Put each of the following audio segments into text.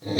What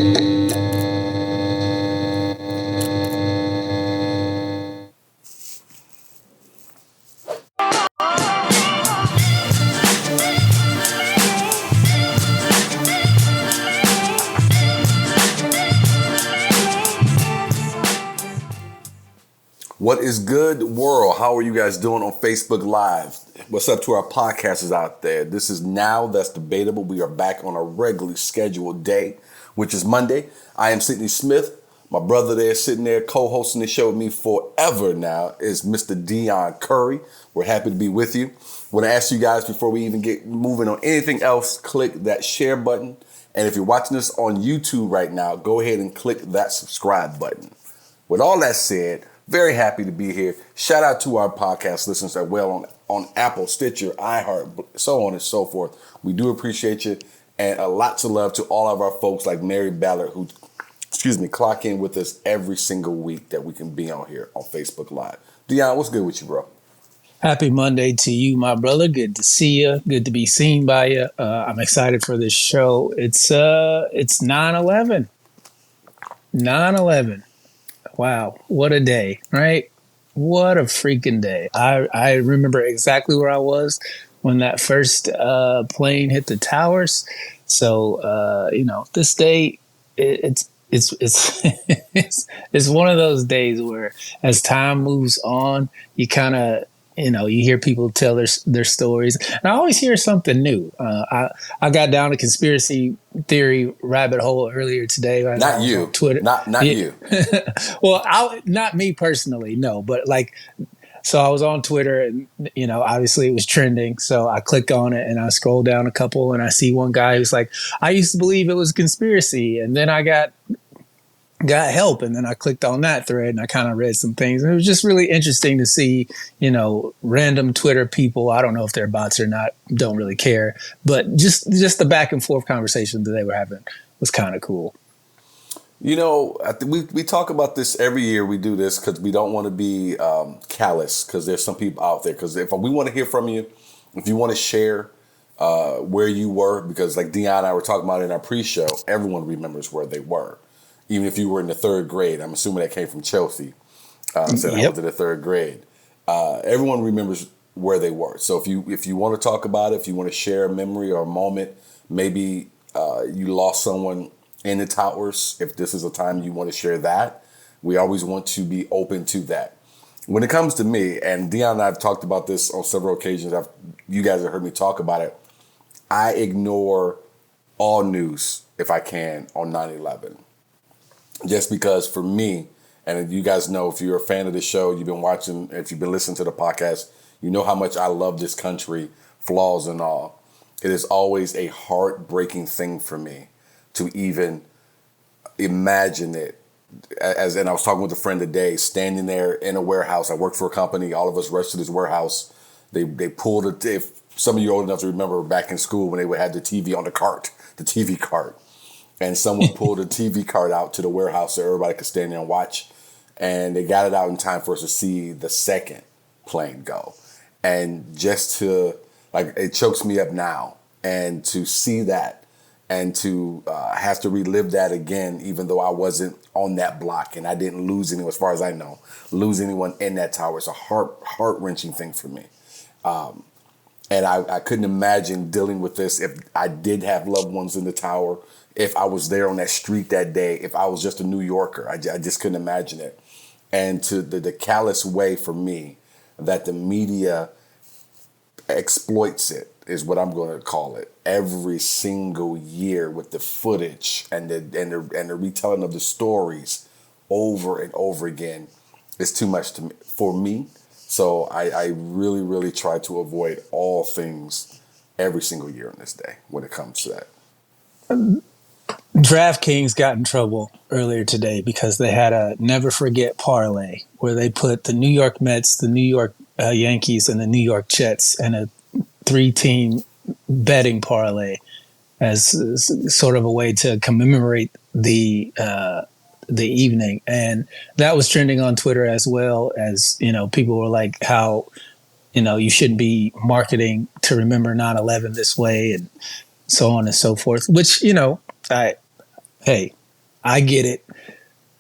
is good, world? How are you guys doing on Facebook Live? What's up to our podcasters out there? This is Now That's Debatable. We are back on a regularly scheduled day, which is Monday. I am Sidney Smith. My brother there sitting there co-hosting the show with me forever now is Mr. Deon Curry. We're happy to be with you. Want to ask you guys before we even get moving on anything else, click that share button. And if you're watching this on YouTube right now, go ahead and click that subscribe button. With all that said, very happy to be here. Shout out to our podcast listeners as well on Apple, Stitcher, iHeart, so on and so forth. We do appreciate you. And lots of love to all of our folks like Mary Ballard who, clock in with us every single week that we can be on here on Facebook Live. Deon, what's good with you, bro? Happy Monday to you, my brother. Good to see you. Good to be seen by you. I'm excited for this show. It's 9/11. 9/11. Wow, what a day, right? What a freaking day. I remember exactly where I was when that first plane hit the towers. So, this day, it's it's one of those days where as time moves on, you kind of, you hear people tell their stories. And I always hear something new. I got down a conspiracy theory rabbit hole earlier today. Not you. Twitter. Not you. Well, not me personally, no. But so I was on Twitter and, obviously it was trending. So I click on it and I scroll down a couple and I see one guy who's like, I used to believe it was conspiracy. And then I got help, and then I clicked on that thread and I kind of read some things, and it was just really interesting to see, random Twitter people. I don't know if they're bots or not, don't really care, but just the back and forth conversation that they were having was kind of cool. We talk about this every year. We do this because we don't want to be callous, because there's some people out there, because if we want to hear from you, if you want to share where you were, because like Deon and I were talking about in our pre-show, everyone remembers where they were. Even if you were in the third grade, I'm assuming that came from Chelsea. Said I went to the third grade. Everyone remembers where they were. So if you want to talk about it, if you want to share a memory or a moment, maybe you lost someone in the towers. If this is a time you want to share that, we always want to be open to that. When it comes to me, and Deon and I have talked about this on several occasions, you guys have heard me talk about it, I ignore all news, if I can, on 9/11. Just because for me, and you guys know, if you're a fan of the show, you've been watching, if you've been listening to the podcast, you know how much I love this country, flaws and all. It is always a heartbreaking thing for me to even imagine it. And I was talking with a friend today, standing there in a warehouse. I worked for a company. All of us rushed to this warehouse. They pulled it. If some of you are old enough to remember back in school when they would have the TV on the cart, the TV cart. And someone pulled a TV cart out to the warehouse so everybody could stand there and watch. And they got it out in time for us to see the second plane go. And just to, it chokes me up now. And to see that and to have to relive that again, even though I wasn't on that block and I didn't lose anyone, as far as I know, lose anyone in that tower. It's a heart-wrenching thing for me. And I couldn't imagine dealing with this if I did have loved ones in the tower, if I was there on that street that day, if I was just a New Yorker. I just couldn't imagine it. And to the callous way for me that the media exploits it is what I'm going to call it. Every single year with the footage and the retelling of the stories over and over again is too much for me. So I really, really try to avoid all things every single year on this day when it comes to that. DraftKings got in trouble earlier today because they had a never forget parlay where they put the New York Mets, the New York Yankees, and the New York Jets in a 3-team betting parlay as sort of a way to commemorate the evening. And that was trending on Twitter as well, as, people were like, how, you shouldn't be marketing to remember 9/11 this way and so on and so forth, which, hey, I get it.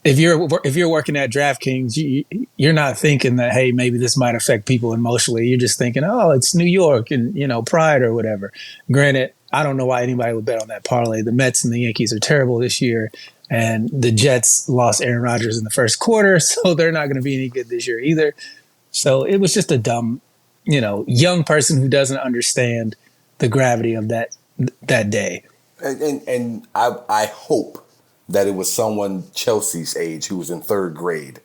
If you're working at DraftKings, you're not thinking that, hey, maybe this might affect people emotionally. You're just thinking, oh, it's New York and pride or whatever. Granted, I don't know why anybody would bet on that parlay. The Mets and the Yankees are terrible this year, and the Jets lost Aaron Rodgers in the first quarter, so they're not going to be any good this year either. So it was just a dumb, young person who doesn't understand the gravity of that day. And I hope that it was someone Chelsea's age who was in third grade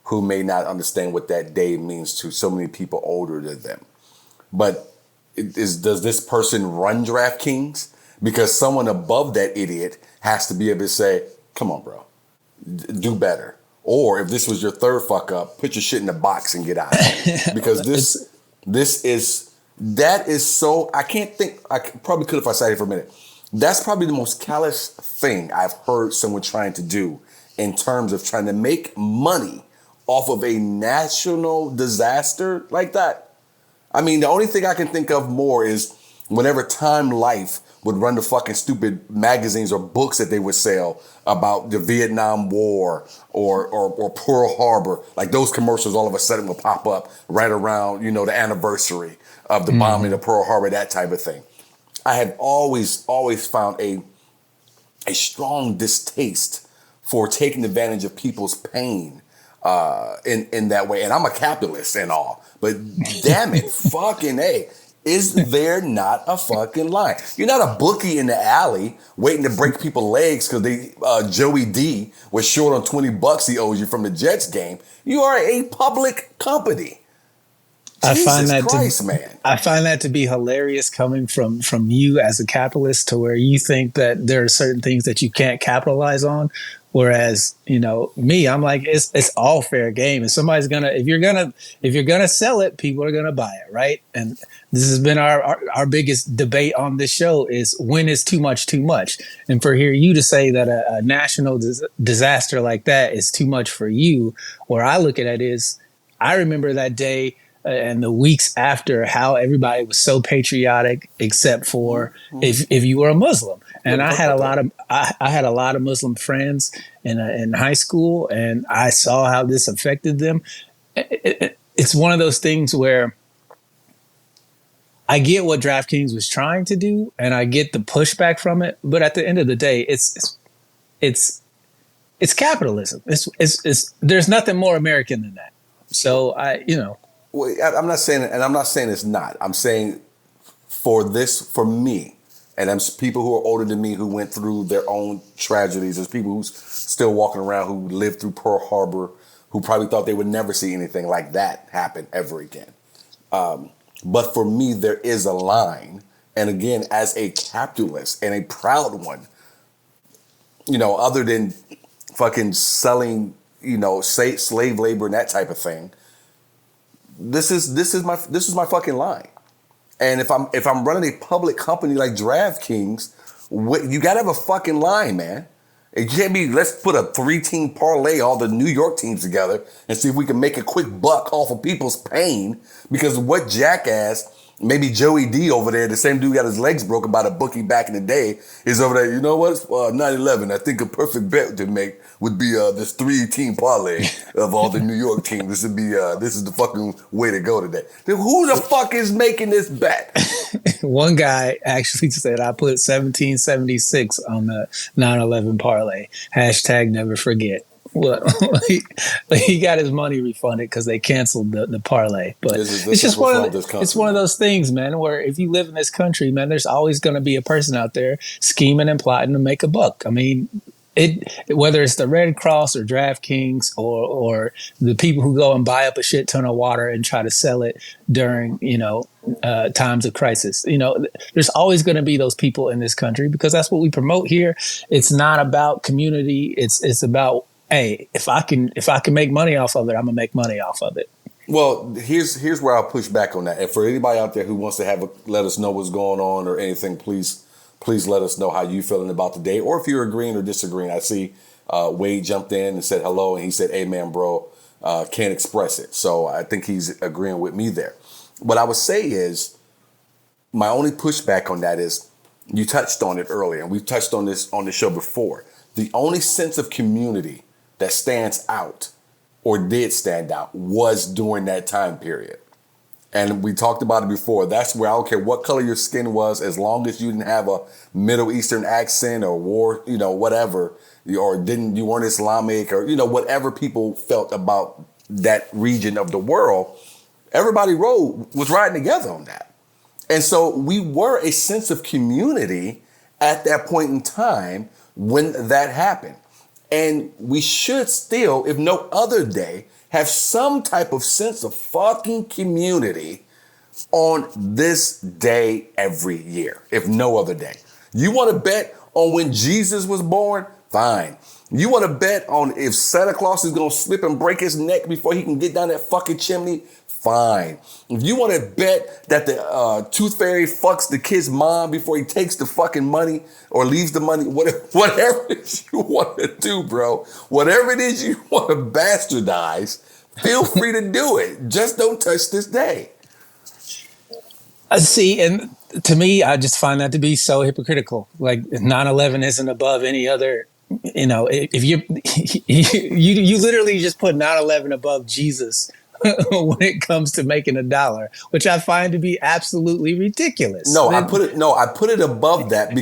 who may not understand what that day means to so many people older than them. But does this person run DraftKings? Because someone above that idiot has to be able to say, come on, bro, do better. Or if this was your third fuck up, put your shit in the box and get out. Because that is so, I can't think, I probably could if I sat here for a minute. That's probably the most callous thing I've heard someone trying to do in terms of trying to make money off of a national disaster like that. I mean, the only thing I can think of more is whenever Time Life would run the fucking stupid magazines or books that they would sell about the Vietnam War or Pearl Harbor. Like those commercials all of a sudden would pop up right around, the anniversary of the bombing of Pearl Harbor, that type of thing. I have always found a strong distaste for taking advantage of people's pain in that way. And I'm a capitalist and all, but damn it, fucking A, is there not a fucking line? You're not a bookie in the alley waiting to break people's legs because Joey D was short on $20 he owes you from the Jets game. You are a public company. I find that to be hilarious coming from you as a capitalist, to where you think that there are certain things that you can't capitalize on. Whereas, me, I'm like, it's all fair game. And somebody's if you're gonna sell it, people are gonna buy it, right? And this has been our biggest debate on this show is when is too much too much? And for you to say that a national disaster like that is too much for you, where I look at it is, I remember that day and the weeks after, how everybody was so patriotic, except for if you were a Muslim. And I had a lot of Muslim friends in high school, and I saw how this affected them. It's one of those things where I get what DraftKings was trying to do, and I get the pushback from it. But at the end of the day, it's capitalism. It's there's nothing more American than that. So Well, I'm not saying it, and I'm not saying it's not. I'm saying for me, and there's people who are older than me who went through their own tragedies. There's people who's still walking around who lived through Pearl Harbor, who probably thought they would never see anything like that happen ever again. But for me, there is a line. And again, as a capitalist and a proud one, other than fucking selling, slave labor and that type of thing, this is my fucking line. And if I'm running a public company like DraftKings, you gotta have a fucking line, man. It can't be, let's put a 3-team parlay, all the New York teams together, and see if we can make a quick buck off of people's pain. Because what jackass, maybe Joey D over there, the same dude got his legs broken by the bookie back in the day, is over there, you know what, 9/11, I think a perfect bet to make would be this 3-team parlay of all the New York teams. This would be, this is the fucking way to go today. Then who the fuck is making this bet? One guy actually said, I put 1776 on the 9/11 parlay. # never forget. Well, he got his money refunded because they canceled the parlay. But it's just one of those things, man, where if you live in this country, man, there's always going to be a person out there scheming and plotting to make a buck. I mean, whether it's the Red Cross or DraftKings or the people who go and buy up a shit ton of water and try to sell it during, times of crisis. There's always going to be those people in this country because that's what we promote here. It's not about community. It's about, hey, if I can make money off of it, I'm gonna make money off of it. Well, here's where I'll push back on that. And for anybody out there who wants to let us know what's going on or anything, please let us know how you feeling about the day, or if you're agreeing or disagreeing. I see Wade jumped in and said hello, and he said, "Hey man, bro, can't express it." So I think he's agreeing with me there. What I would say is, my only pushback on that is, you touched on it earlier, and we've touched on this on the show before. the only sense of community that stands out or did stand out was during that time period. And we talked about it before. That's where I don't care what color your skin was, as long as you didn't have a Middle Eastern accent or war, whatever, or you weren't Islamic or, whatever people felt about that region of the world, everybody was riding together on that. And so we were a sense of community at that point in time when that happened. And we should still, if no other day, have some type of sense of fucking community on this day every year, if no other day. You want to bet on when Jesus was born? Fine. You want to bet on if Santa Claus is going to slip and break his neck before he can get down that fucking chimney? Fine. If you want to bet that the tooth fairy fucks the kid's mom before he takes the fucking money or leaves the money, whatever it is you want to do, bro, whatever it is you want to bastardize, feel free to do it. Just don't touch this day. See, and to me, I just find that to be so hypocritical. Like 9/11 isn't above any other. If you literally just put 9/11 above Jesus when it comes to making a dollar, which I find to be absolutely ridiculous. I put it above that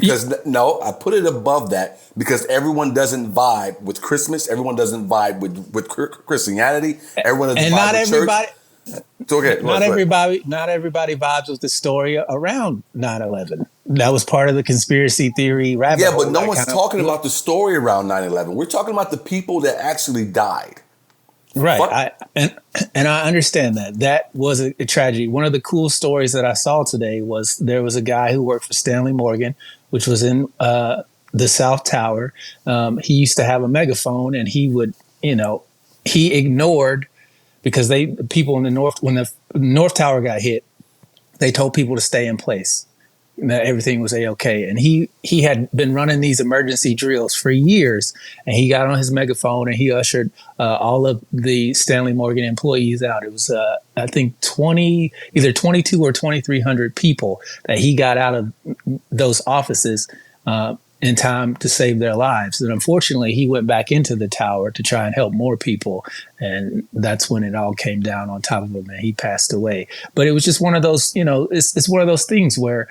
because everyone doesn't vibe with Christmas. Everyone doesn't vibe with Christianity. Everyone doesn't vibe with everybody. Church. It's okay. Not everybody vibes with the story around 9/11. That was part of the conspiracy theory rabbit hole. Yeah, but no one's talking about the story around 9/11. We're talking about the people that actually died. Right. And I understand that. That was a tragedy. One of the cool stories that I saw today was there was a guy who worked for Stanley Morgan, which was in the South Tower. He used to have a megaphone, and he would, he ignored, because people in the North, when the North Tower got hit, they told people to stay in place, that everything was A-okay. And he had been running these emergency drills for years, and he got on his megaphone and he ushered all of the Stanley Morgan employees out. It was, I think, either 22 or 2,300 people that he got out of those offices in time to save their lives. And unfortunately, he went back into the tower to try and help more people. And that's when it all came down on top of him and he passed away. But it was just one of those, it's one of those things where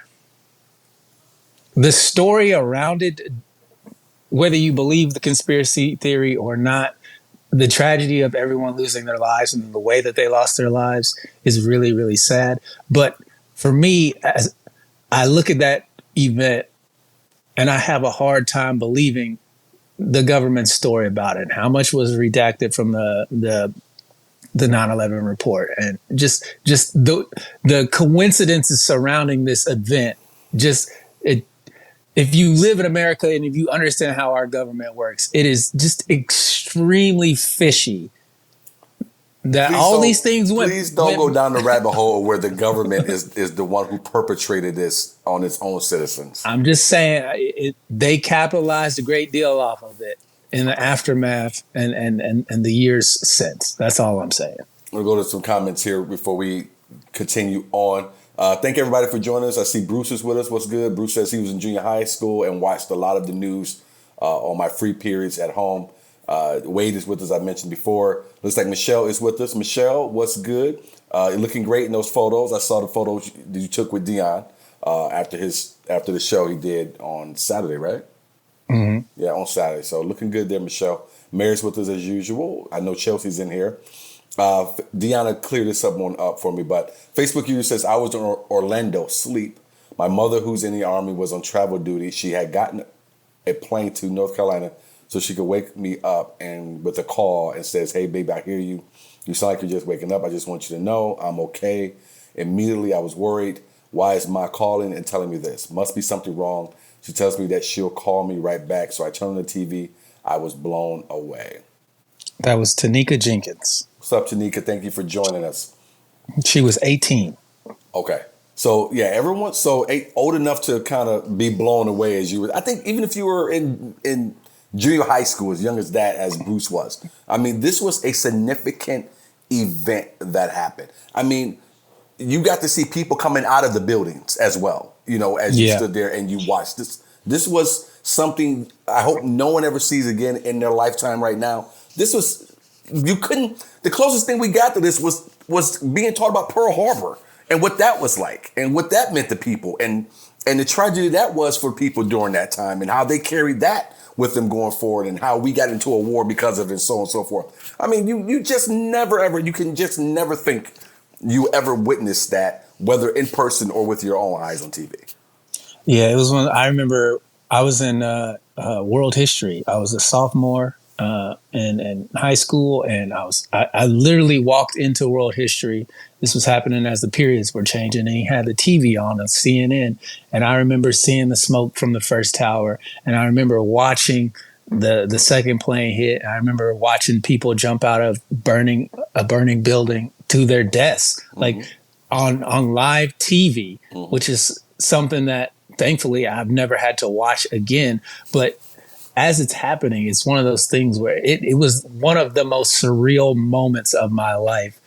the story around it, whether you believe the conspiracy theory or not, the tragedy of everyone losing their lives and the way that they lost their lives is really, really sad. But for me, as I look at that event, and I have a hard time believing the government's story about it. How much was redacted from the 9/11 report, and just the coincidences surrounding this event. If you live in America and if you understand how our government works, it is just extremely fishy that these things went. Please don't go down the rabbit hole where the government is the one who perpetrated this on its own citizens. I'm just saying they capitalized a great deal off of it in the aftermath and the years since. That's all I'm saying. We'll go to some comments here before we continue on. Thank everybody for joining us. I see Bruce is with us. What's good? Bruce says he was in junior high school and watched a lot of the news on my free periods at home. Wade is with us, I mentioned before. Looks like Michelle is with us. Michelle, what's good? You're looking great in those photos. I saw the photos that you took with Deon after the show he did on Saturday, right? Mm-hmm. Yeah, on Saturday. So looking good there, Michelle. Mary's with us as usual. I know Chelsea's in here. Deanna cleared this up for me, but Facebook user says, I was in Orlando, sleep. My mother, who's in the Army, was on travel duty. She had gotten a plane to North Carolina so she could wake me up and with a call and says, hey, baby, I hear you. You sound like you're just waking up. I just want you to know I'm okay. Immediately, I was worried. Why is Ma calling and telling me this? Must be something wrong. She tells me that she'll call me right back. So I turned on the TV. I was blown away. That was Tanika Jenkins. What's up, Tanika? Thank you for joining us. She was 18. Okay. So, yeah, everyone's old enough to kind of be blown away as you were. I think even if you were in junior high school, as young as that, as Bruce was. I mean, this was a significant event that happened. I mean, you got to see people coming out of the buildings as well, as you stood there and you watched this. This was something I hope no one ever sees again in their lifetime right now. This was, you couldn't, the closest thing we got to this was being taught about Pearl Harbor and what that was like and what that meant to people and the tragedy that was for people during that time and how they carried that with them going forward and how we got into a war because of it and so on and so forth. I mean, you just never ever, you can just never think you ever witnessed that, whether in person or with your own eyes on TV. Yeah, it was when I remember I was in world history. I was a sophomore in high school, and I literally walked into world history. This was happening as the periods were changing, and he had the TV on CNN, and I remember seeing the smoke from the first tower, and I remember watching the second plane hit. I remember watching people jump out of a burning building to their deaths, like on live TV, which is something that thankfully I've never had to watch again. But as it's happening, it's one of those things where it was one of the most surreal moments of my life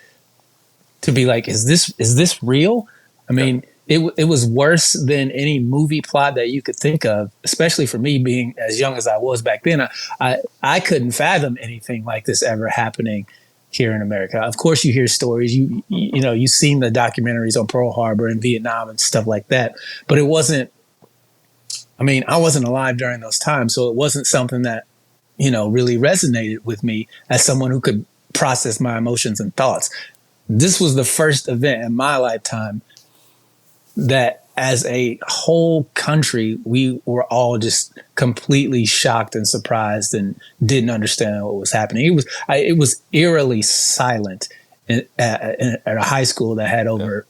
to be like, is this real? I mean, it was worse than any movie plot that you could think of, especially for me being as young as I was back then. I couldn't fathom anything like this ever happening here in America. Of course, you hear stories. You know, you've seen the documentaries on Pearl Harbor and Vietnam and stuff like that, but it wasn't. I mean, I wasn't alive during those times, so it wasn't something that, you know, really resonated with me as someone who could process my emotions and thoughts. This was the first event in my lifetime that, as a whole country, we were all just completely shocked and surprised and didn't understand what was happening. It was eerily silent at a high school that had over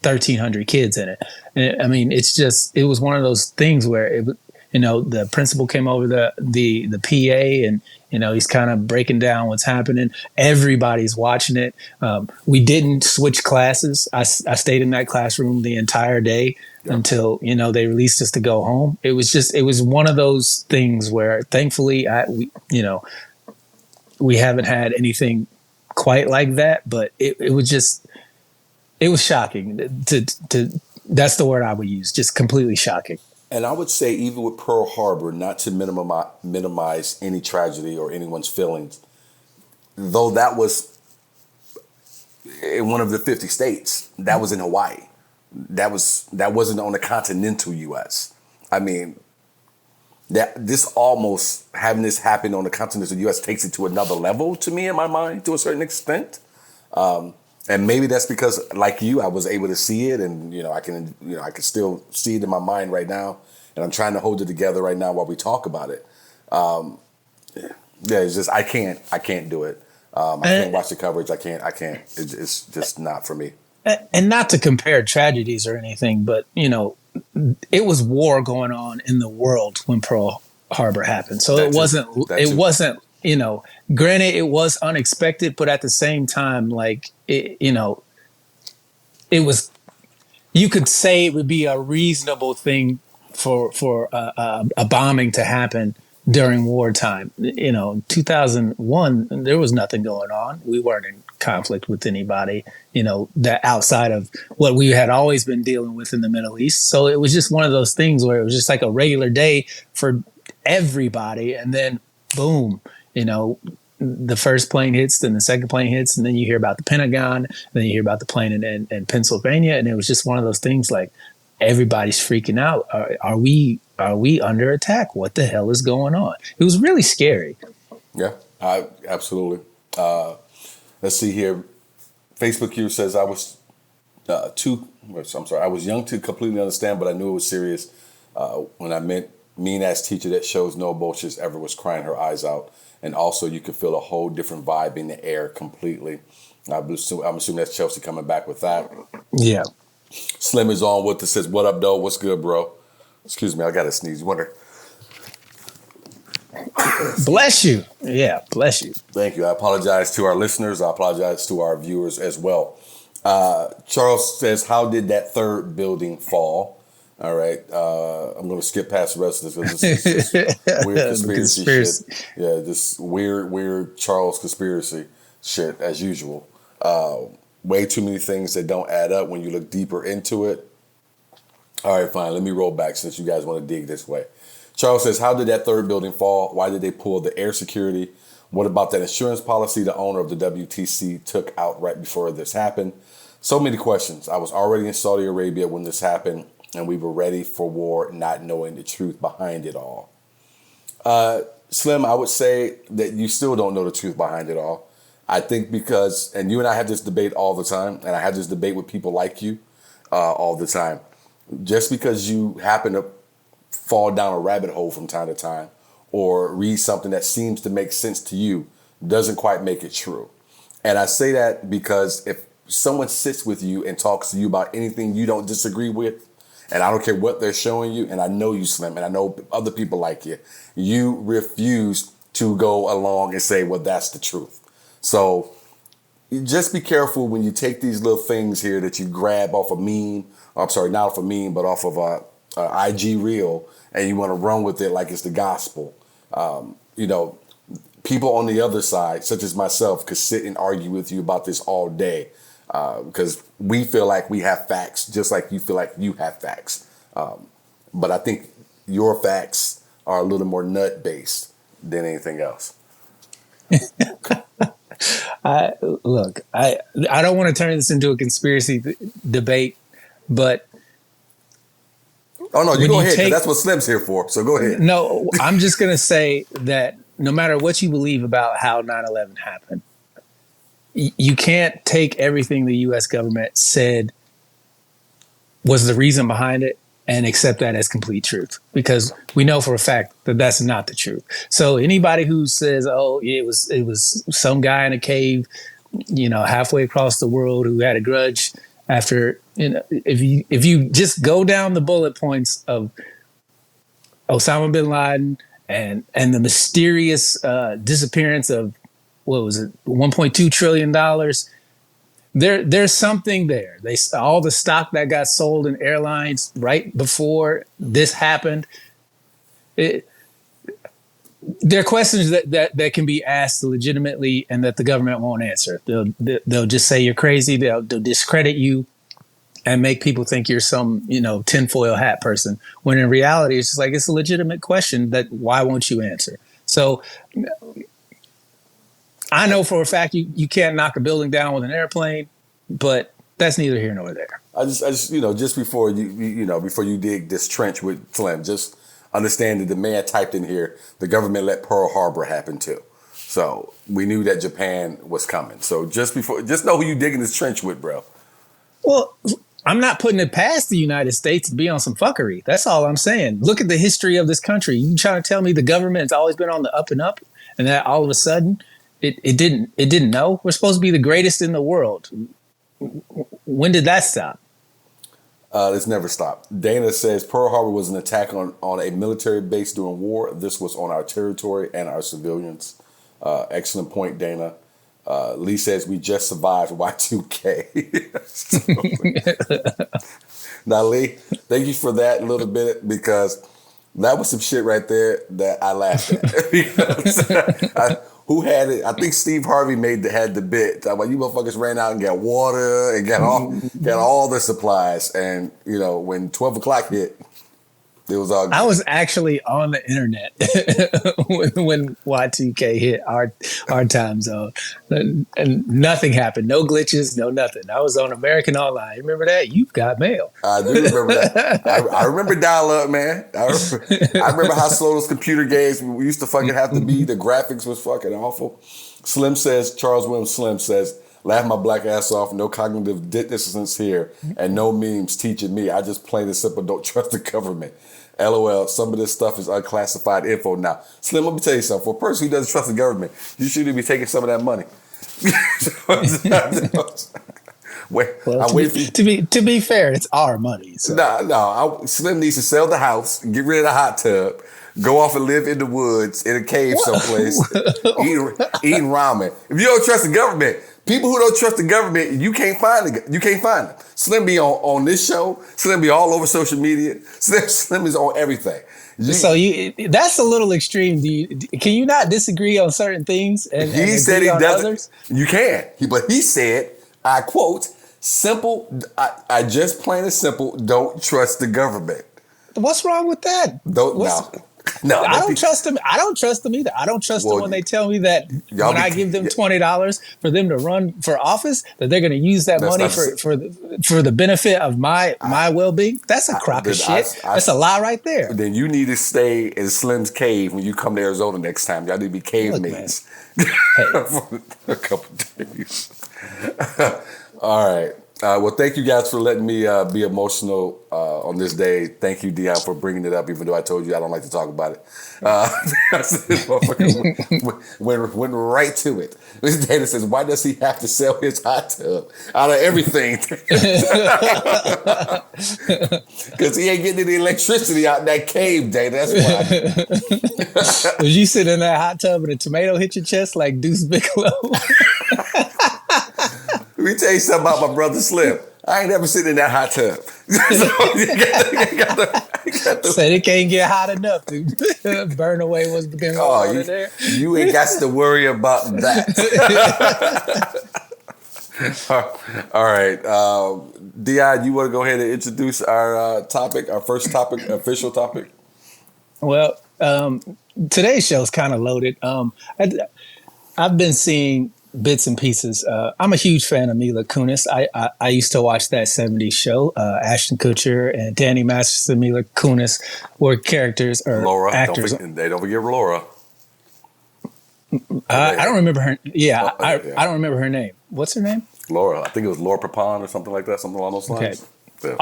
1,300 kids in it. And I mean, it was one of those things where the principal came over the PA and, you know, he's kind of breaking down what's happening. Everybody's watching it. We didn't switch classes. I stayed in that classroom the entire day until, you know, they released us to go home. It was one of those things where thankfully we haven't had anything quite like that, but it was shocking. That's the word I would use. Just completely shocking. And I would say, even with Pearl Harbor, not to minimize any tragedy or anyone's feelings, though that was in one of the 50 states, that was in Hawaii. That wasn't on the continental U.S. I mean, having this happen on the continental U.S. takes it to another level to me in my mind to a certain extent. And maybe that's because, like you, I was able to see it, and I can still see it in my mind right now, and I'm trying to hold it together right now while we talk about it. It's just I can't do it. I can't watch the coverage. I can't. It's just not for me. And not to compare tragedies or anything, but it was war going on in the world when Pearl Harbor happened, so it wasn't. Granted, it was unexpected, but at the same time, like, it was, you could say it would be a reasonable thing for a bombing to happen during wartime. 2001, there was nothing going on. We weren't in conflict with anybody, that outside of what we had always been dealing with in the Middle East. So it was just one of those things where it was just like a regular day for everybody. And then boom, the first plane hits, then the second plane hits, and then you hear about the Pentagon, and then you hear about the plane in Pennsylvania, and it was just one of those things like everybody's freaking out. Are we under attack? What the hell is going on? It was really scary. Yeah, absolutely. Let's see here. Facebook here says I was I was young to completely understand, but I knew it was serious when I met mean-ass teacher that shows no bullshit ever was crying her eyes out. And also, you could feel a whole different vibe in the air completely. I'm assuming that's Chelsea coming back with that. Yeah. Slim is on with us, says, "What up, though? What's good, bro?" Excuse me, I got to sneeze. You wonder? Bless you. Yeah, bless you. Thank you. I apologize to our listeners. I apologize to our viewers as well. Charles says, "How did that third building fall?" All right, I'm going to skip past the rest of this because this is weird conspiracy shit. Yeah, this weird Charles conspiracy shit as usual. Way too many things that don't add up when you look deeper into it. All right, fine. Let me roll back since you guys want to dig this way. Charles says, how did that third building fall? Why did they pull the air security? What about that insurance policy the owner of the WTC took out right before this happened? So many questions. I was already in Saudi Arabia when this happened, and we were ready for war, not knowing the truth behind it all. Slim, I would say that you still don't know the truth behind it all. I think because, and you and I have this debate all the time, and I have this debate with people like you all the time. Just because you happen to fall down a rabbit hole from time to time or read something that seems to make sense to you doesn't quite make it true. And I say that because if someone sits with you and talks to you about anything you don't disagree with, and I don't care what they're showing you, and I know you, Slim, and I know other people like you, you refuse to go along and say, well, that's the truth. So just be careful when you take these little things here that you grab off a meme, I'm sorry, not off a meme, but off of a IG reel, and you want to run with it like it's the gospel. People on the other side, such as myself, could sit and argue with you about this all day because we feel like we have facts, just like you feel like you have facts. But I think your facts are a little more nut-based than anything else. I don't want to turn this into a conspiracy debate, but oh no, you go ahead. 'Cause that's what Slim's here for. So go ahead. No, I'm just going to say that no matter what you believe about how 9/11 happened, you can't take everything the U.S. government said was the reason behind it and accept that as complete truth, because we know for a fact that that's not the truth. So anybody who says, "Oh, it was some guy in a cave, halfway across the world who had a grudge," after, if you just go down the bullet points of Osama bin Laden and the mysterious disappearance of, what was it, $1.2 trillion, there's something there. All the stock that got sold in airlines right before this happened. There are questions that can be asked legitimately and that the government won't answer. They'll just say you're crazy. They'll discredit you and make people think you're some, tinfoil hat person. When in reality, it's just like, it's a legitimate question that why won't you answer? So I know for a fact you can't knock a building down with an airplane, but that's neither here nor there. I just just before before you dig this trench with Slim, just understand that the man typed in here, the government let Pearl Harbor happen too. So we knew that Japan was coming. So just know who you digging this trench with, bro. Well, I'm not putting it past the United States to be on some fuckery. That's all I'm saying. Look at the history of this country. You trying to tell me the government has always been on the up and up, and that all of a sudden it didn't know? We're supposed to be the greatest in the world. When did that stop? It's never stopped. Dana says Pearl Harbor was an attack on a military base during war. This was on our territory and our civilians. Excellent point, Dana. Lee says we just survived Y2K. Now, Lee, thank you for that little bit, because that was some shit right there that I laughed at. Because who had it? I think Steve Harvey had the bit. Like, you motherfuckers ran out and got water and got all the supplies. And, when 12 o'clock hit, it was all good. I was actually on the internet when Y2K hit our time zone, and nothing happened. No glitches, no nothing. I was on American Online. You remember that? You've got mail. I do remember that. I remember dial-up, man. I remember how slow those computer games we used to fucking have to be. The graphics was fucking awful. Charles Williams Slim says, laugh my black ass off, no cognitive dissonance here, and no memes teaching me. I just plain and simple don't trust the government. LOL, some of this stuff is unclassified info now. Slim, let me tell you something. For a person who doesn't trust the government, you shouldn't be taking some of that money. To be fair, it's our money. So. No. Slim needs to sell the house, get rid of the hot tub, go off and live in the woods, in a cave someplace, eating ramen. If you don't trust the government, people who don't trust the government, you can't find them. Slim be on this show. Slim be all over social media. Slim is on everything. That's a little extreme. Can you not disagree on certain things? And he said he doesn't. Others? You can. But he said, I quote, simple. I just plain and simple don't trust the government. What's wrong with that? No, I don't trust them. I don't trust them either. I don't trust them when they tell me that when I give them $20 for them to run for office, that they're going to use that money for the benefit of my well-being. That's a crock of shit. That's a lie right there. Then you need to stay in Slim's cave when you come to Arizona next time. Y'all need to be cave mates for a couple days. All right. Well, thank you guys for letting me be emotional on this day. Thank you, Deon, for bringing it up, even though I told you I don't like to talk about it. Went right to it. This data says, why does he have to sell his hot tub out of everything? Because he ain't getting any electricity out in that cave, Data. That's why. Was you sitting in that hot tub and a tomato hit your chest like Deuce Bigelow? Let me tell you something about my brother Slim. I ain't never sitting in that hot tub. Said it can't get hot enough to burn away what's been going on there. You ain't got to worry about that. All right. Deon, you want to go ahead and introduce our topic, our first topic, official topic? Well, today's show is kind of loaded. I've been seeing bits and pieces. I'm a huge fan of Mila Kunis. I used to watch that 70s show. Ashton Kutcher and Danny Masterson, Mila Kunis were characters or Laura, actors. Don't forget Laura. I don't remember her. Yeah, I don't remember her name. What's her name? Laura. I think it was Laura Papon or something like that. Something along those lines. Okay.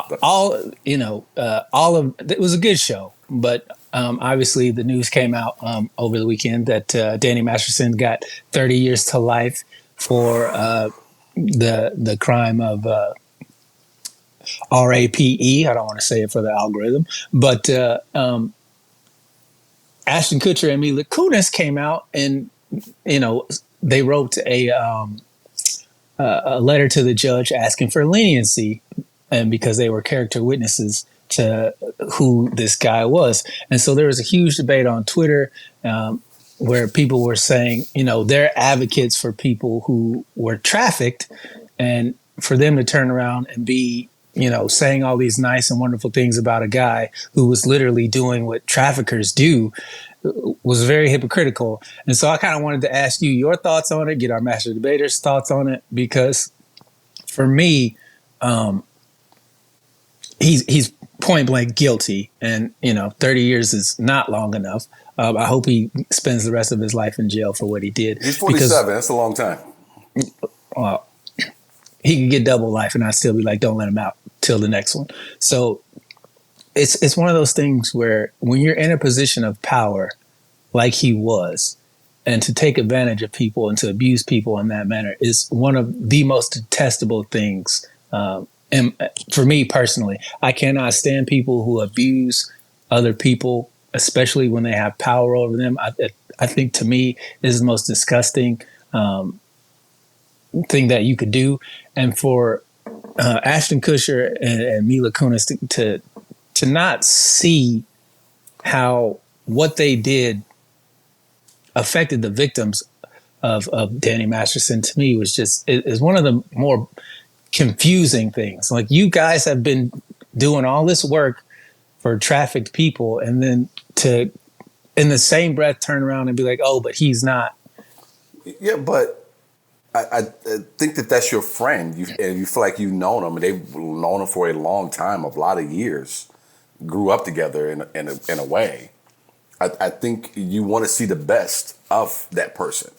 It was a good show, but obviously the news came out over the weekend that Danny Masterson got 30 years to life for the crime of RAPE. I don't want to say it for the algorithm, but Ashton Kutcher and Mila Kunis came out and they wrote a letter to the judge asking for leniency, and because they were character witnesses to who this guy was. And so there was a huge debate on Twitter where people were saying, they're advocates for people who were trafficked, and for them to turn around and be, saying all these nice and wonderful things about a guy who was literally doing what traffickers do was very hypocritical. And so I kind of wanted to ask you your thoughts on it, get our Master Debaters' thoughts on it, because for me, he's point blank guilty, and 30 years is not long enough. I hope he spends the rest of his life in jail for what he did. He's 47. That's a long time. He could get double life, and I'd still be like, don't let him out till the next one. So it's one of those things where when you're in a position of power, like he was, and to take advantage of people and to abuse people in that manner is one of the most detestable things. And for me personally, I cannot stand people who abuse other people, especially when they have power over them. I think, to me, this is the most disgusting thing that you could do. And for Ashton Kutcher and Mila Kunis to not see how what they did affected the victims of Danny Masterson, to me, was is one of the more confusing things. Like, you guys have been doing all this work for trafficked people, and then to, in the same breath, turn around and be like, oh, but he's not. Yeah, but I think that's your friend. And you feel like you've known him, and they've known him for a long time, a lot of years, grew up together in a way. I think you want to see the best of that person,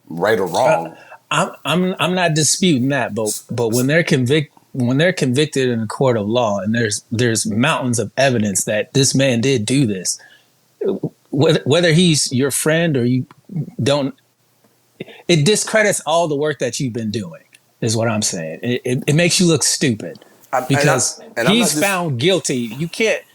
right or wrong. I'm not disputing that, but when they're convicted in a court of law, and there's mountains of evidence that this man did do this, whether he's your friend or you don't, it discredits all the work that you've been doing, is what I'm saying. It makes you look stupid because he's found guilty.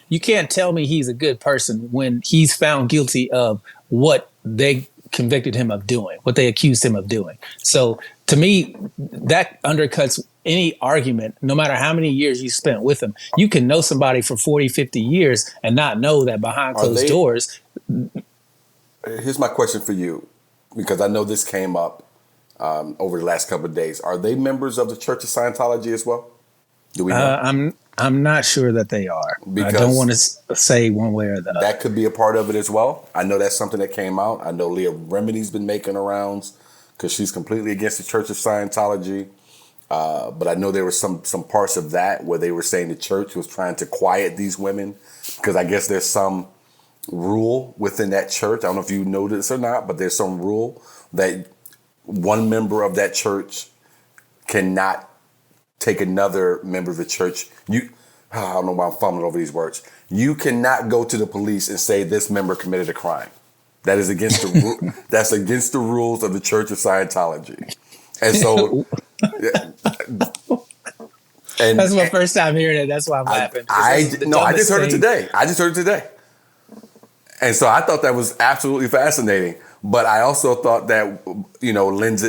You can't tell me he's a good person when he's found guilty of what they convicted him of doing, what they accused him of doing. So to me, that undercuts any argument, no matter how many years you spent with them. You can know somebody for 40, 50 years and not know that behind closed doors. Here's my question for you, because I know this came up over the last couple of days. Are they members of the Church of Scientology as well? Do we know? I'm not sure that they are. Because I don't want to say one way or the other. That could be a part of it as well. I know that's something that came out. I know Leah Remini's been making rounds because she's completely against the Church of Scientology. But I know there were some parts of that where they were saying the church was trying to quiet these women because I guess there's some rule within that church. I don't know if you know this or not, but there's some rule that one member of that church cannot take another member of the church. I don't know why I'm fumbling over these words. You cannot go to the police and say this member committed a crime. That is against the that's against the rules of the Church of Scientology. And so, and that's my first time hearing it. That's why I'm laughing. I just heard it today. And so I thought that was absolutely fascinating. But I also thought that, lends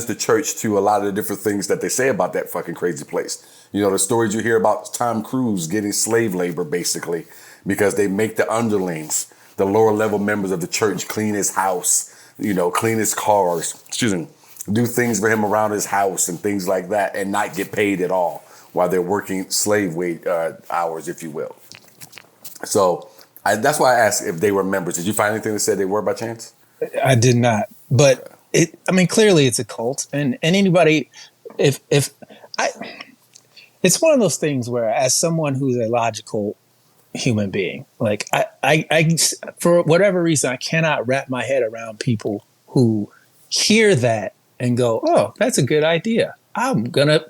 the church to a lot of the different things that they say about that fucking crazy place. The stories you hear about Tom Cruise getting slave labor, basically, because they make the underlings, the lower level members of the church, clean his house, clean his cars, do things for him around his house and things like that and not get paid at all while they're working slave wage hours, if you will. So that's why I asked if they were members. Did you find anything that said they were by chance? I did not, but clearly it's a cult, and anybody, it's one of those things where, as someone who's a logical human being, like I for whatever reason, I cannot wrap my head around people who hear that and go, "Oh, that's a good idea. I'm gonna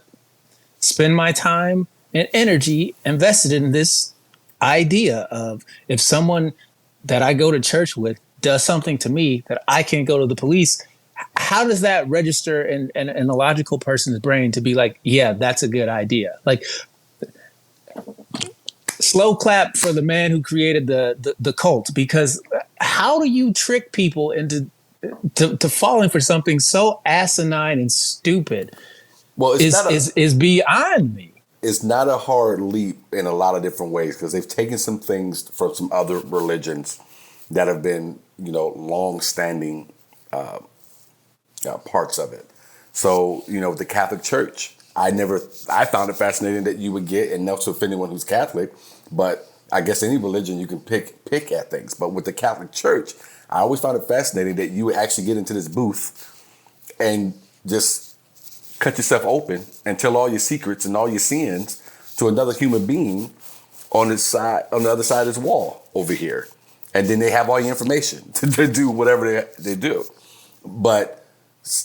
spend my time and energy invested in this idea of if someone that I go to church with does something to me that I can't go to the police." How does that register in a logical person's brain to be like, yeah, that's a good idea? Like, slow clap for the man who created the cult, because how do you trick people into to falling for something so asinine and stupid? Well, is beyond me. It's not a hard leap in a lot of different ways because they've taken some things from some other religions that have been, long-standing parts of it. So, the Catholic Church, I found it fascinating that you would get, and not to offend anyone who's Catholic, but I guess any religion you can pick at things. But with the Catholic Church, I always found it fascinating that you would actually get into this booth and just cut yourself open and tell all your secrets and all your sins to another human being on the other side of this wall over here. And then they have all your information to do whatever they do. But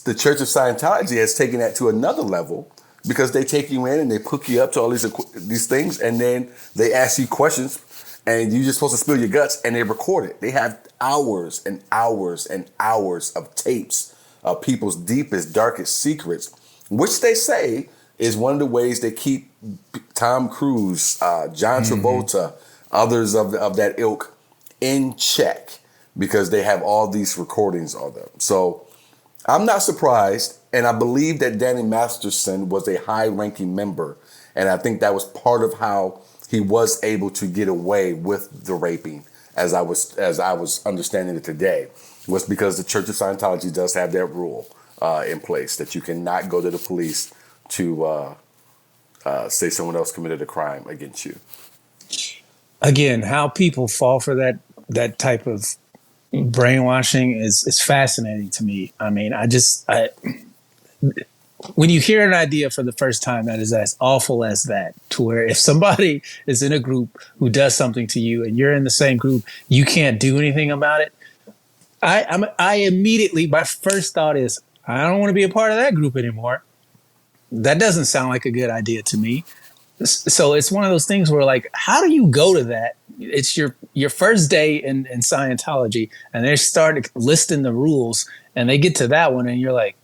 the Church of Scientology has taken that to another level because they take you in and they hook you up to all these things, and then they ask you questions, and you're just supposed to spill your guts, and they record it. They have hours and hours and hours of tapes of people's deepest, darkest secrets, which they say is one of the ways they keep Tom Cruise, John Travolta, others of that ilk in check, because they have all these recordings of them. So I'm not surprised, and I believe that Danny Masterson was a high-ranking member, and I think that was part of how he was able to get away with the raping, as I was understanding it today, was because the Church of Scientology does have that rule in place that you cannot go to the police to say someone else committed a crime against you. Again, how people fall for that type of brainwashing is fascinating to me. I mean, when you hear an idea for the first time that is as awful as that, to where if somebody is in a group who does something to you and you're in the same group, you can't do anything about it. I immediately, my first thought is, I don't want to be a part of that group anymore. That doesn't sound like a good idea to me. So it's one of those things where, like, how do you go to that? It's your first day in Scientology, and they start listing the rules, and they get to that one, and you're like,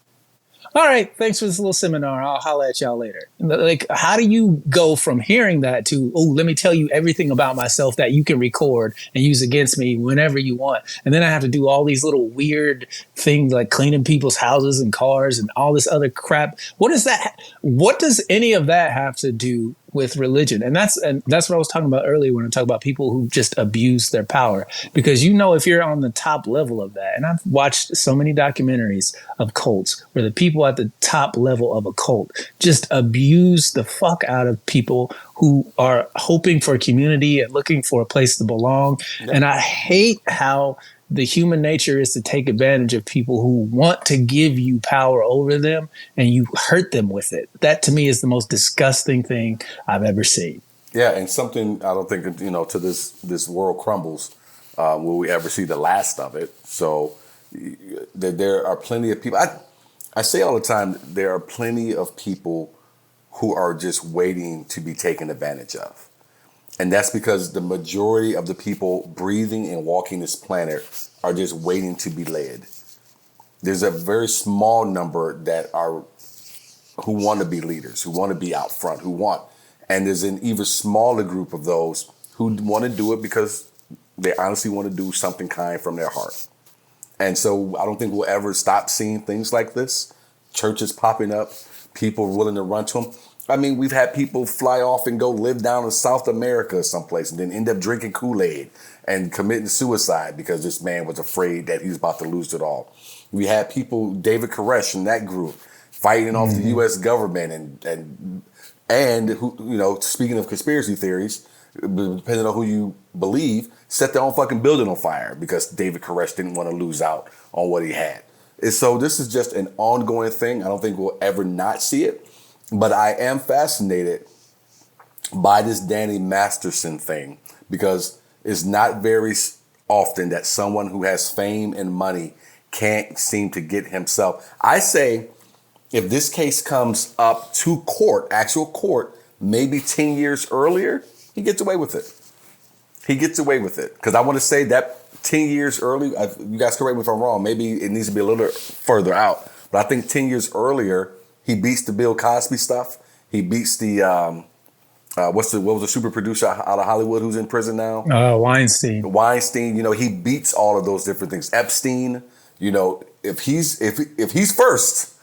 all right, thanks for this little seminar. I'll holler at y'all later. Like, how do you go from hearing that to, oh, let me tell you everything about myself that you can record and use against me whenever you want? And then I have to do all these little weird things like cleaning people's houses and cars and all this other crap. What is that? What does any of that have to do with religion. And that's what I was talking about earlier when I talk about people who just abuse their power. Because if you're on the top level of that, and I've watched so many documentaries of cults where the people at the top level of a cult just abuse the fuck out of people who are hoping for community and looking for a place to belong. Yeah. And I hate how the human nature is to take advantage of people who want to give you power over them and you hurt them with it. That to me is the most disgusting thing I've ever seen. Yeah, and something I don't think, to this world crumbles, will we ever see the last of it. So there are plenty of people. I say all the time, there are plenty of people who are just waiting to be taken advantage of. And that's because the majority of the people breathing and walking this planet are just waiting to be led. There's a very small number who want to be leaders, who want to be out front, and there's an even smaller group of those who want to do it because they honestly want to do something kind from their heart. And so I don't think we'll ever stop seeing things like this. Churches popping up, people willing to run to them. I mean, we've had people fly off and go live down in South America someplace and then end up drinking Kool-Aid and committing suicide because this man was afraid that he was about to lose it all. We had people, David Koresh and that group, fighting off the U.S. government and who, speaking of conspiracy theories, depending on who you believe, set their own fucking building on fire because David Koresh didn't want to lose out on what he had. And so this is just an ongoing thing. I don't think we'll ever not see it. But I am fascinated by this Danny Masterson thing because it's not very often that someone who has fame and money can't seem to get himself. I say if this case comes up to court, actual court, maybe 10 years earlier, he gets away with it. He gets away with it. Because I want to say that 10 years early, you guys correct me if I'm wrong, maybe it needs to be a little further out. But I think 10 years earlier, he beats the Bill Cosby stuff. He beats the what was the super producer out of Hollywood who's in prison now? Weinstein. Weinstein. He beats all of those different things. Epstein. If he's first,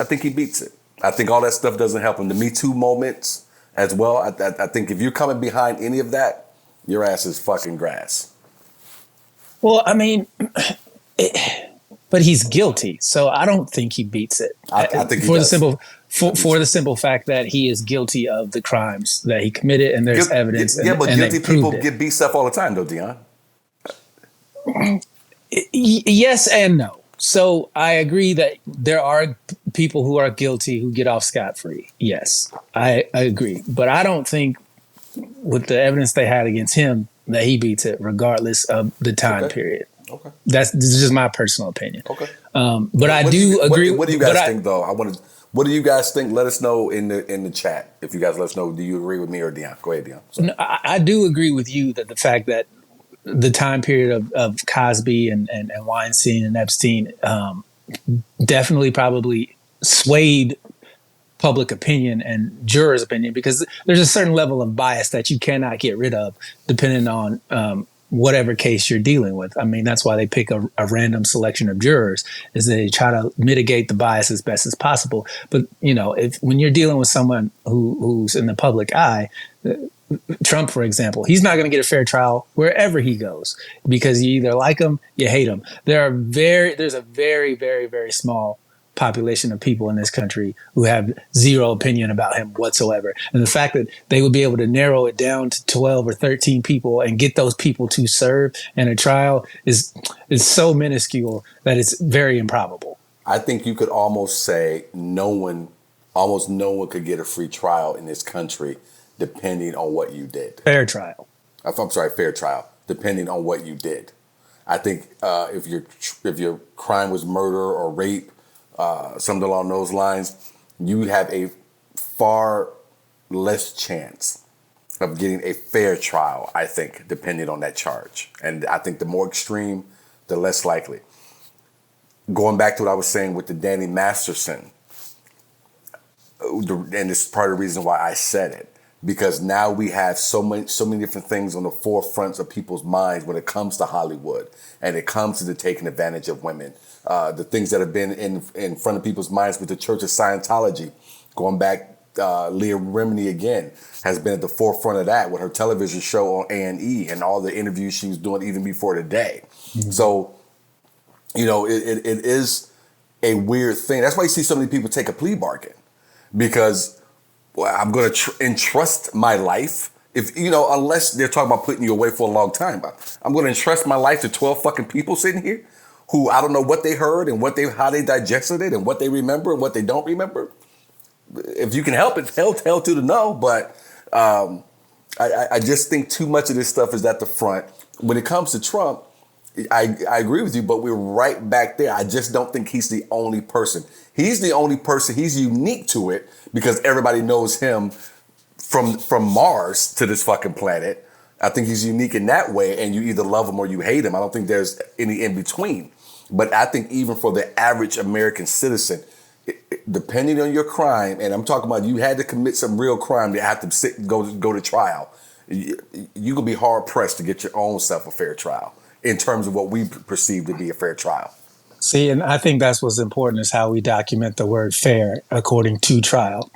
I think he beats it. I think all that stuff doesn't help him. The Me Too moments as well. I think if you're coming behind any of that, your ass is fucking grass. Well, I mean. But he's guilty, so I don't think he beats it. I think for the simple fact that he is guilty of the crimes that he committed, and there's evidence. Yeah, but guilty people get beat stuff all the time, though, Deon. Yes and no. So I agree that there are people who are guilty who get off scot-free. Yes, I agree, but I don't think with the evidence they had against him that he beats it, regardless of the time period. Okay. This is just my personal opinion. Okay. But I do agree. What do you guys think, though? What do you guys think? Let us know in the chat. If you guys let us know, do you agree with me or Deon? Go ahead, Deon. No, I do agree with you that the fact that the time period of Cosby and Weinstein and Epstein definitely probably swayed public opinion and jurors' opinion because there's a certain level of bias that you cannot get rid of depending on whatever case you're dealing with. I mean, that's why they pick a random selection of jurors, is they try to mitigate the bias as best as possible. But, when you're dealing with someone who's in the public eye, Trump, for example, he's not going to get a fair trial wherever he goes because you either like him, you hate him. There's a very, very, very small population of people in this country who have zero opinion about him whatsoever. And the fact that they would be able to narrow it down to 12 or 13 people and get those people to serve in a trial is so minuscule that it's very improbable. I think you could almost say almost no one could get a free trial in this country depending on what you did. Fair trial. Fair trial, depending on what you did. I think if your crime was murder or rape, something along those lines, you have a far less chance of getting a fair trial, I think, depending on that charge. And I think the more extreme, the less likely. Going back to what I was saying with the Danny Masterson, and this is part of the reason why I said it, because now we have so many different things on the forefronts of people's minds when it comes to Hollywood and it comes to the taking advantage of women. The things that have been in front of people's minds with the Church of Scientology, going back Leah Remini again has been at the forefront of that with her television show on A&E and all the interviews she was doing even before today. Mm-hmm. So, it is a weird thing. That's why you see so many people take a plea bargain, because I'm going to entrust my life. If unless they're talking about putting you away for a long time, I'm going to entrust my life to 12 fucking people sitting here who I don't know what they heard and how they digested it and what they remember and what they don't remember. If you can help it, tell to the no. But I just think too much of this stuff is at the front. When it comes to Trump, I agree with you, but we're right back there. I just don't think he's the only person. He's the only person. He's unique to it because everybody knows him from Mars to this fucking planet. I think he's unique in that way, and you either love him or you hate him. I don't think there's any in between. But I think even for the average American citizen, depending on your crime, and I'm talking about you had to commit some real crime to have to go to trial, you could be hard pressed to get your own self a fair trial in terms of what we perceive to be a fair trial. See, and I think that's what's important is how we document the word fair according to trial.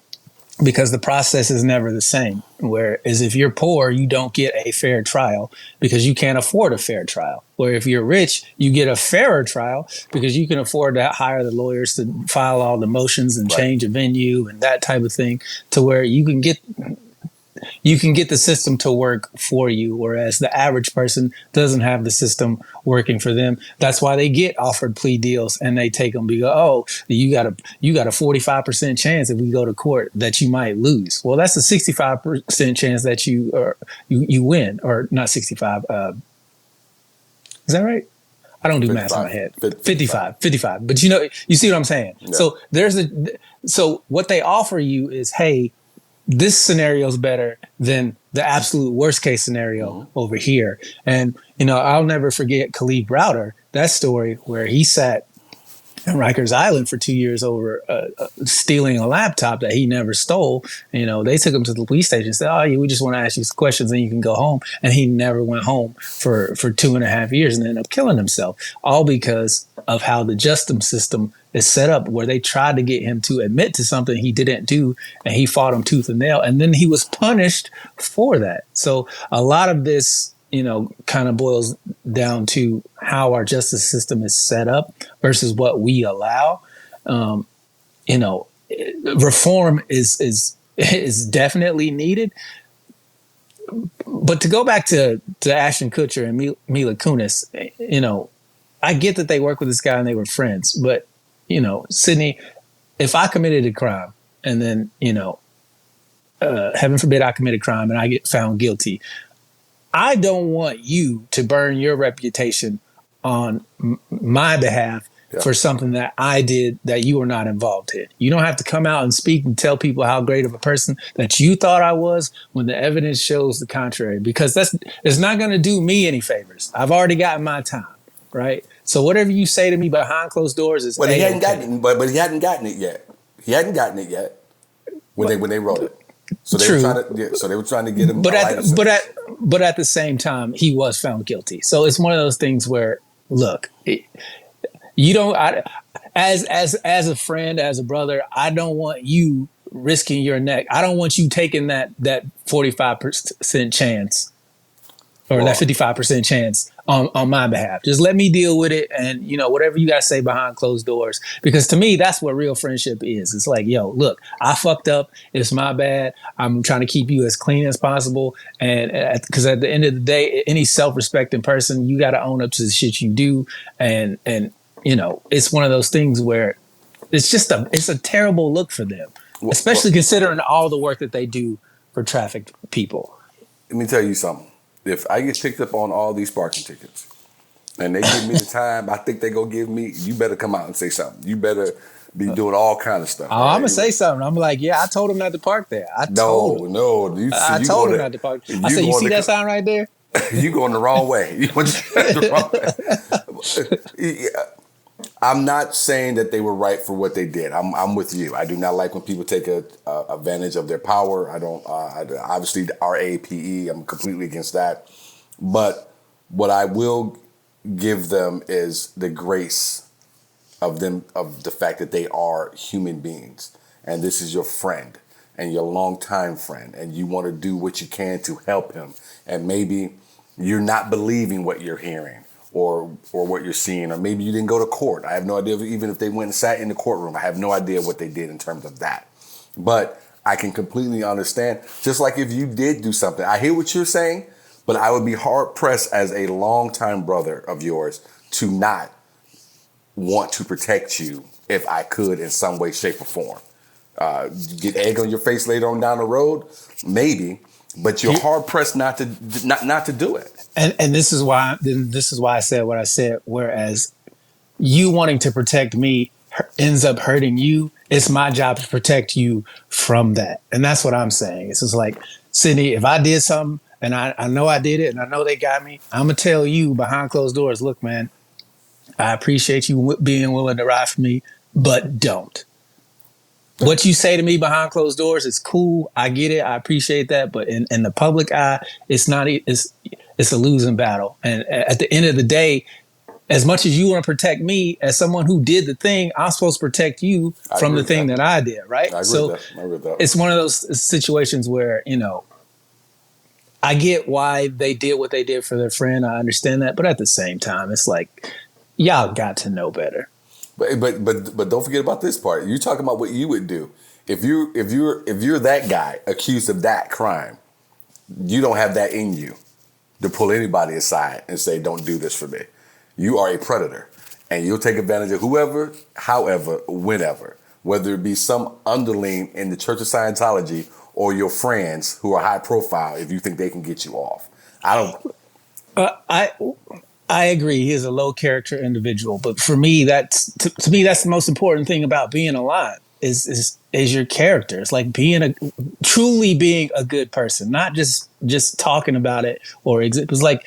Because the process is never the same. Whereas if you're poor, you don't get a fair trial because you can't afford a fair trial. Where if you're rich, you get a fairer trial because you can afford to hire the lawyers to file all the motions and change a venue and that type of thing, to where you can get the system to work for you, whereas the average person doesn't have the system working for them. That's why they get offered plea deals and they take them because, you got a 45% chance if we go to court that you might lose. Well, that's a 65% chance that you win, or not 65. Is that right? I don't do 55, math in my head. 55. But you see what I'm saying? Yeah. So so what they offer you is, hey, this scenario is better than the absolute worst case scenario over here. And, I'll never forget Khalid Browder, that story where he sat in Rikers Island for 2 years over stealing a laptop that he never stole. They took him to the police station and said, we just want to ask you some questions and you can go home. And he never went home for 2.5 years and ended up killing himself, all because of how the justice system is set up, where they tried to get him to admit to something he didn't do, and he fought him tooth and nail, and then he was punished for that. So a lot of this, kind of boils down to how our justice system is set up versus what we allow. Reform is definitely needed. But to go back to Ashton Kutcher and Mila Kunis, I get that they work with this guy and they were friends, but Sidney, if I committed a crime and then, heaven forbid I commit a crime and I get found guilty, I don't want you to burn your reputation on my behalf for something that I did that you were not involved in. You don't have to come out and speak and tell people how great of a person that you thought I was when the evidence shows the contrary, because it's not going to do me any favors. I've already gotten my time, right? So whatever you say to me behind closed doors is. But he hadn't gotten, but he hadn't gotten it yet. He hadn't gotten it yet when they wrote it. So they were trying to get him. But at the same time, he was found guilty. So it's one of those things where, look, you don't. As a friend, as a brother, I don't want you risking your neck. I don't want you taking that 45% chance or that 55% chance on my behalf. Just let me deal with it, and whatever you guys say behind closed doors. Because to me, that's what real friendship is. It's like, look, I fucked up. It's my bad. I'm trying to keep you as clean as possible. And because at the end of the day, any self-respecting person, you got to own up to the shit you do. And it's one of those things where it's a terrible look for them, especially considering all the work that they do for trafficked people. Let me tell you something. If I get picked up on all these parking tickets and they give me the time I think they gonna give me, you better come out and say something. You better be doing all kind of stuff. Oh, right? I'm gonna say something. I'm like, I told him not to park there. I told him not to park. I said, you see that sign right there? You going the wrong way. You went the wrong way. I'm not saying that they were right for what they did. I'm with you. I do not like when people take advantage of their power. I don't. Obviously, RAPE. I'm completely against that. But what I will give them is the grace of the fact that they are human beings, and this is your friend, and your longtime friend, and you want to do what you can to help him, and maybe you're not believing what you're hearing or what you're seeing, or maybe you didn't go to court. I have no idea even if they went and sat in the courtroom. I have no idea what they did in terms of that. But I can completely understand, just like if you did do something. I hear what you're saying, but I would be hard pressed as a longtime brother of yours to not want to protect you if I could in some way, shape, or form. Get egg on your face later on down the road, maybe, but you're hard pressed not to do it. And this is why I said what I said. Whereas you wanting to protect me ends up hurting you. It's my job to protect you from that, and that's what I'm saying. It's just like, Sidney, if I did something and I know I did it and I know they got me, I'm gonna tell you behind closed doors. Look, man, I appreciate you being willing to ride for me, but don't. What you say to me behind closed doors is cool. I get it. I appreciate that. But in the public eye, it's not. It's a losing battle. And at the end of the day, as much as you want to protect me, as someone who did the thing, I'm supposed to protect you from the thing that I did, right? I agree with that. It's one of those situations where, I get why they did what they did for their friend. I understand that. But at the same time, it's like, y'all got to know better. But don't forget about this part. You're talking about what you would do if you're that guy accused of that crime. You don't have that in you to pull anybody aside and say, "Don't do this for me." You are a predator, and you'll take advantage of whoever, however, whenever, whether it be some underling in the Church of Scientology or your friends who are high profile. If you think they can get you off, I agree. He is a low character individual, but for me, that's to me that's the most important thing about being alive is your character. It's like truly being a good person, not just talking about it it's like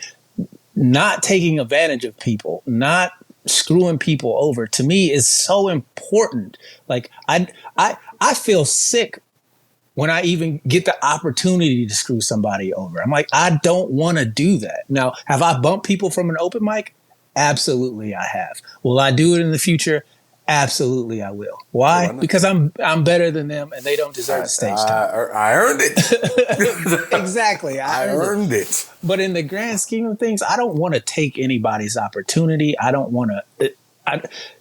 not taking advantage of people, not screwing people over. To me, is so important. Like I feel sick when I even get the opportunity to screw somebody over. I'm like, I don't want to do that. Now, have I bumped people from an open mic? Absolutely, I have. Will I do it in the future? Absolutely, I will. Why? Because I'm better than them, and they don't deserve the stage time. I earned it. Exactly, I earned it. But in the grand scheme of things, I don't want to take anybody's opportunity. I don't want to.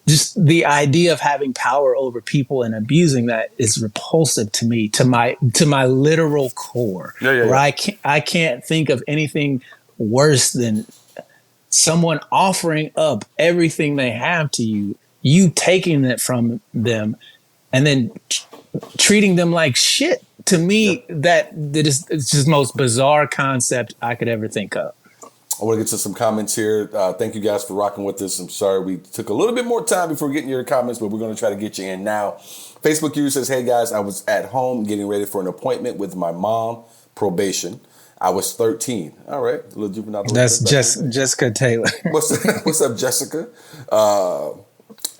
Just the idea of having power over people and abusing that is repulsive to me, to my literal core. Where I can't think of anything worse than someone offering up everything they have to you taking it from them, and then treating them like shit. To me, it's just the most bizarre concept I could ever think of. I want to get to some comments here. Thank you guys for rocking with us. I'm sorry we took a little bit more time before getting your comments, but we're going to try to get you in now. Facebook user says, "Hey guys, I was at home getting ready for an appointment with my mom, probation. I was 13. All right, a little juvenile. That's Jessica Taylor. What's up, Jessica?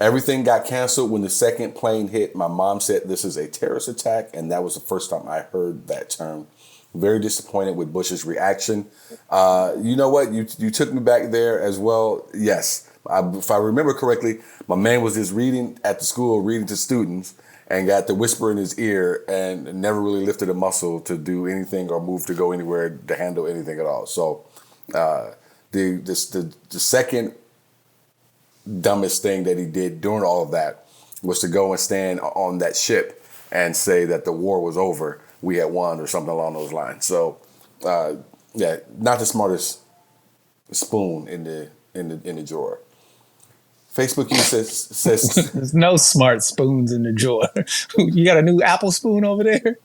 Everything got canceled when the second plane hit. My mom said this is a terrorist attack, and that was the first time I heard that term. Very disappointed with Bush's reaction. You know what? You took me back there as well. Yes. If I remember correctly, my man was just reading at the school, reading to students, and got the whisper in his ear and never really lifted a muscle to do anything or move to go anywhere to handle anything at all. So the second dumbest thing that he did during all of that was to go and stand on that ship and say that the war was over. We had won or something along those lines. So, not the smartest spoon in the drawer. Facebook user says there's no smart spoons in the drawer. You got a new Apple spoon over there?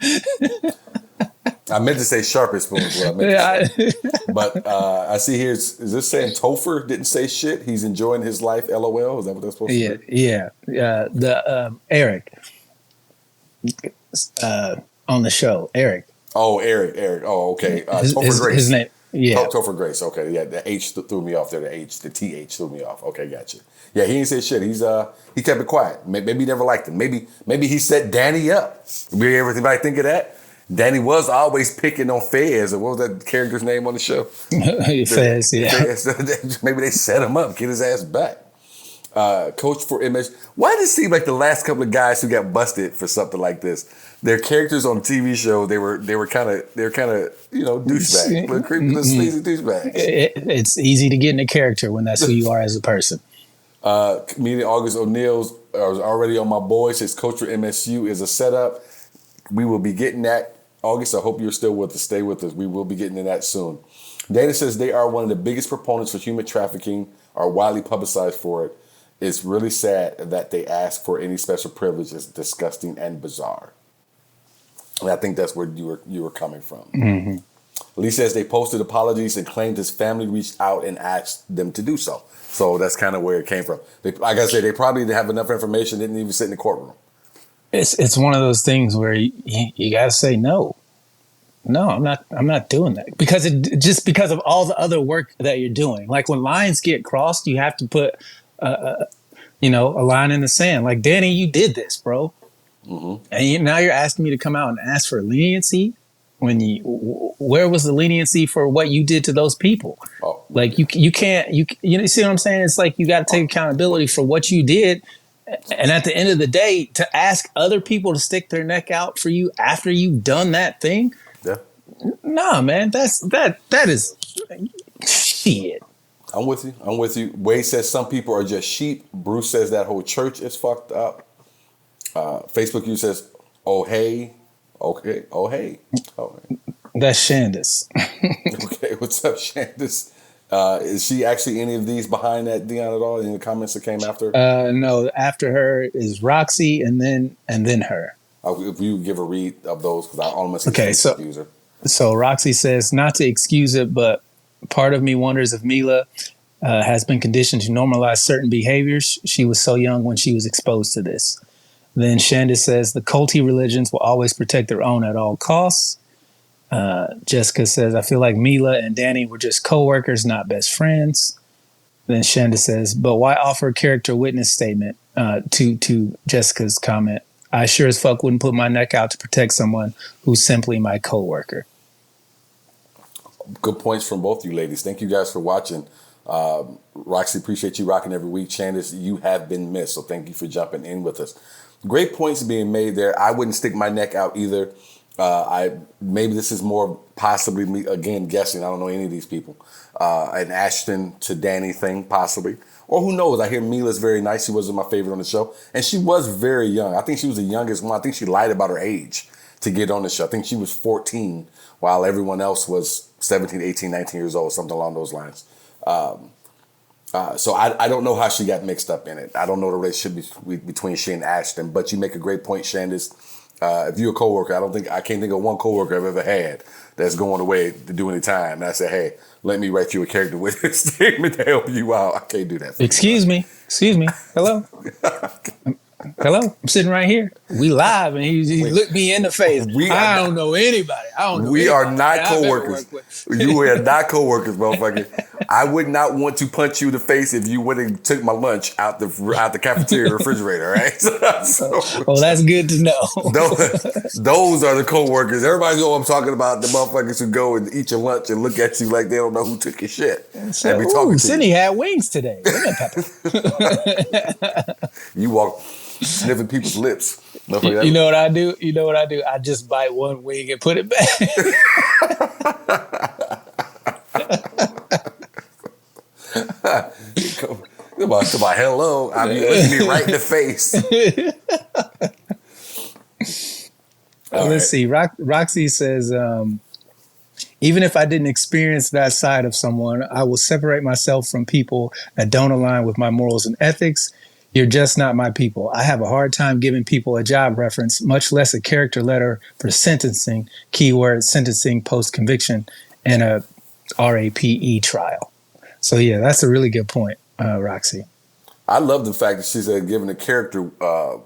I meant to say sharpest spoon is what I meant to say. But I see here, is this saying Topher didn't say shit? He's enjoying his life, LOL? Is that what that's supposed to be? Yeah. Eric. On the show, Eric. Oh, Eric. Oh, okay. Topher Grace. His name. Yeah. Topher Grace. Okay. Yeah. The H threw me off there. The TH threw me off. Okay. Gotcha. Yeah. He didn't say shit. He kept it quiet. Maybe he never liked him. Maybe he set Danny up. Everybody think of that? Danny was always picking on Fez. Or what was that character's name on the show? Fez, yeah. Maybe they set him up, get his ass back. Coach for MS. Why does it seem like the last couple of guys who got busted for something like this, their characters on TV show, they were kind of douchebags, little creepy, little sleazy douchebags. It's easy to get in a character when that's who you are as a person. Comedian August O'Neill's was already on my boy. Says Coach for MSU is a setup. We will be getting that. August, I hope you're still with us. Stay with us. We will be getting to that soon. Dana says they are one of the biggest proponents for human trafficking, are widely publicized for it. It's really sad that they ask for any special privilege. It's disgusting and bizarre. And I think that's where you were coming from. Mm-hmm. Lee says they posted apologies and claimed his family reached out and asked them to do so. So that's kind of where it came from. Like I said, they probably didn't have enough information, didn't even sit in the courtroom. It's one of those things where you got to say no. No, I'm not doing that because because of all the other work that you're doing. Like when lines get crossed, you have to put a line in the sand. Like, Danny, you did this, bro. Mm-hmm. And now you're asking me to come out and ask for leniency where was the leniency for what you did to those people? Oh. Like you can't see what I'm saying? It's like you got to take accountability for what you did. And at the end of the day, to ask other people to stick their neck out for you after you've done that thing. Yeah. Nah, man, that is shit. I'm with you. Wade says some people are just sheep. Bruce says that whole church is fucked up. Facebook user says, oh, hey. Okay. Oh, hey. Oh, hey. That's Shandis. Okay. What's up, Shandis? Is she actually any of these behind that, Deon, at all? In the comments that came after? No. After her is Roxy and then her. If you give a read of those, because I almost user. So Roxy says, not to excuse it, but part of me wonders if Mila has been conditioned to normalize certain behaviors. She was so young when she was exposed to this. Then Shandis says, the culty religions will always protect their own at all costs. Jessica says, I feel like Mila and Danny were just co-workers, not best friends. Then Shandis says, but why offer a character witness statement to Jessica's comment? I sure as fuck wouldn't put my neck out to protect someone who's simply my co-worker. Good points from both you ladies. Thank you guys for watching. Roxy, appreciate you rocking every week. Shandis, you have been missed, so thank you for jumping in with us. Great points being made there. I wouldn't stick my neck out either. Maybe this is more possibly me, again, guessing. I don't know any of these people. An Ashton to Danny thing, possibly. Or who knows? I hear Mila's very nice. She wasn't my favorite on the show. And she was very young. I think she was the youngest one. I think she lied about her age to get on the show. I think she was 14 while everyone else was 17, 18, 19 years old, something along those lines. So I don't know how she got mixed up in it. I don't know the relationship between she and Ashton, but you make a great point, Shandis. If you're a coworker, I can't think of one coworker I've ever had that's going away to do any time. And I say, hey, let me write you a character witness statement to help you out. I can't do that. Excuse me. Hello. Hello, I'm sitting right here. We live, and he looked me in the face. I don't know anybody. We are not co-workers. You are not co-workers, motherfucker. I would not want to punch you in the face if you went and took my lunch out the cafeteria refrigerator, right? Well, that's good to know. Those are the co-workers. Everybody know what I'm talking about. The motherfuckers who go and eat your lunch and look at you like they don't know who took your shit. So, and be talking to Sidney had wings today. You walk sniffing people's lips. You know what I do? I just bite one wing and put it back. Come on, hello. I mean, look at me right in the face. Let's see. Roxy says, even if I didn't experience that side of someone, I will separate myself from people that don't align with my morals and ethics. You're just not my people. I have a hard time giving people a job reference, much less a character letter for sentencing, keyword sentencing post-conviction, and a RAPE trial. So, yeah, that's a really good point, Roxy. I love the fact that she said giving a character, what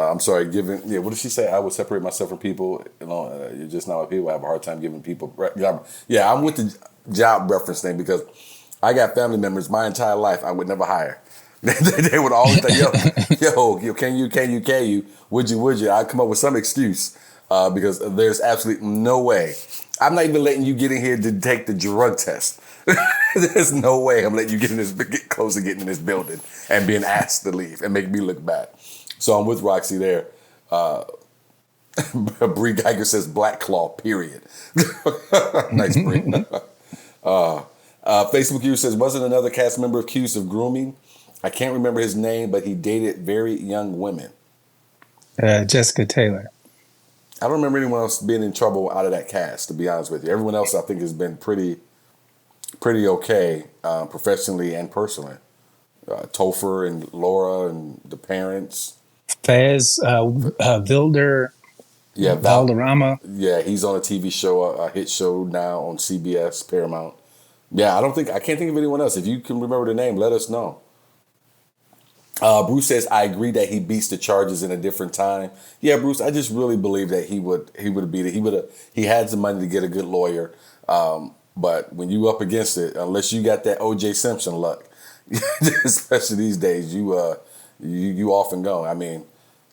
did she say? I would separate myself from people. You're just not my people. I have a hard time giving people job. Yeah, I'm with the job reference thing because I got family members my entire life I would never hire. They would always think, yo, can you? Would you? I'd come up with some excuse. because there's absolutely no way. I'm not even letting you get in here to take the drug test. There's no way I'm letting you get close to getting in this building and being asked to leave and make me look bad. So I'm with Roxy there. Bree Geiger says Black Claw, period. Nice, Bree. Facebook user says, wasn't another cast member accused of grooming? I can't remember his name, but he dated very young women. Jessica Taylor. I don't remember anyone else being in trouble out of that cast, to be honest with you. Everyone else, I think, has been pretty okay, professionally and personally. Topher and Laura and the parents. Fez, Vilder, yeah, Valderrama. Yeah, he's on a TV show, a hit show now on CBS, Paramount. Yeah, I can't think of anyone else. If you can remember the name, let us know. Bruce says, I agree that he beats the charges in a different time. Yeah, Bruce, I just really believe that he would beat it. He had the money to get a good lawyer. But when you up against it, unless you got that O.J. Simpson luck, especially these days, you off and gone. I mean,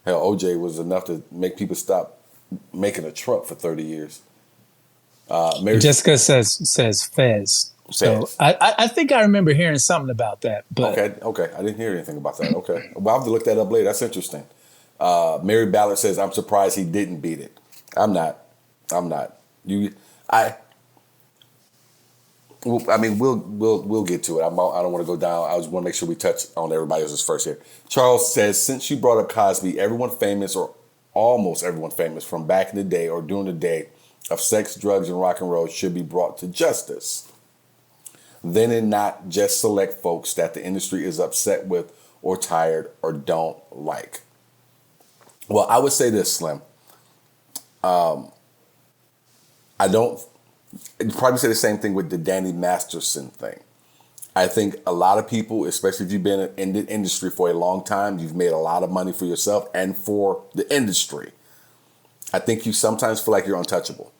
hell, O.J. was enough to make people stop making a truck for 30 years. Jessica says Fez. So I think I remember hearing something about that. But okay. I didn't hear anything about that. Okay. Well, I'll have to look that up later. That's interesting. Mary Ballard says, I'm surprised he didn't beat it. I'm not. We'll get to it. I don't want to go down. I just want to make sure we touch on everybody else's first here. Charles says, since you brought up Cosby, everyone famous or almost everyone famous from back in the day or during the day of sex, drugs, and rock and roll should be brought to justice. Then and not just select folks that the industry is upset with or tired or don't like. Well, I would say this, Slim. I'd probably say the same thing with the Danny Masterson thing. I think a lot of people, especially if you've been in the industry for a long time, you've made a lot of money for yourself and for the industry. I think you sometimes feel like you're untouchable.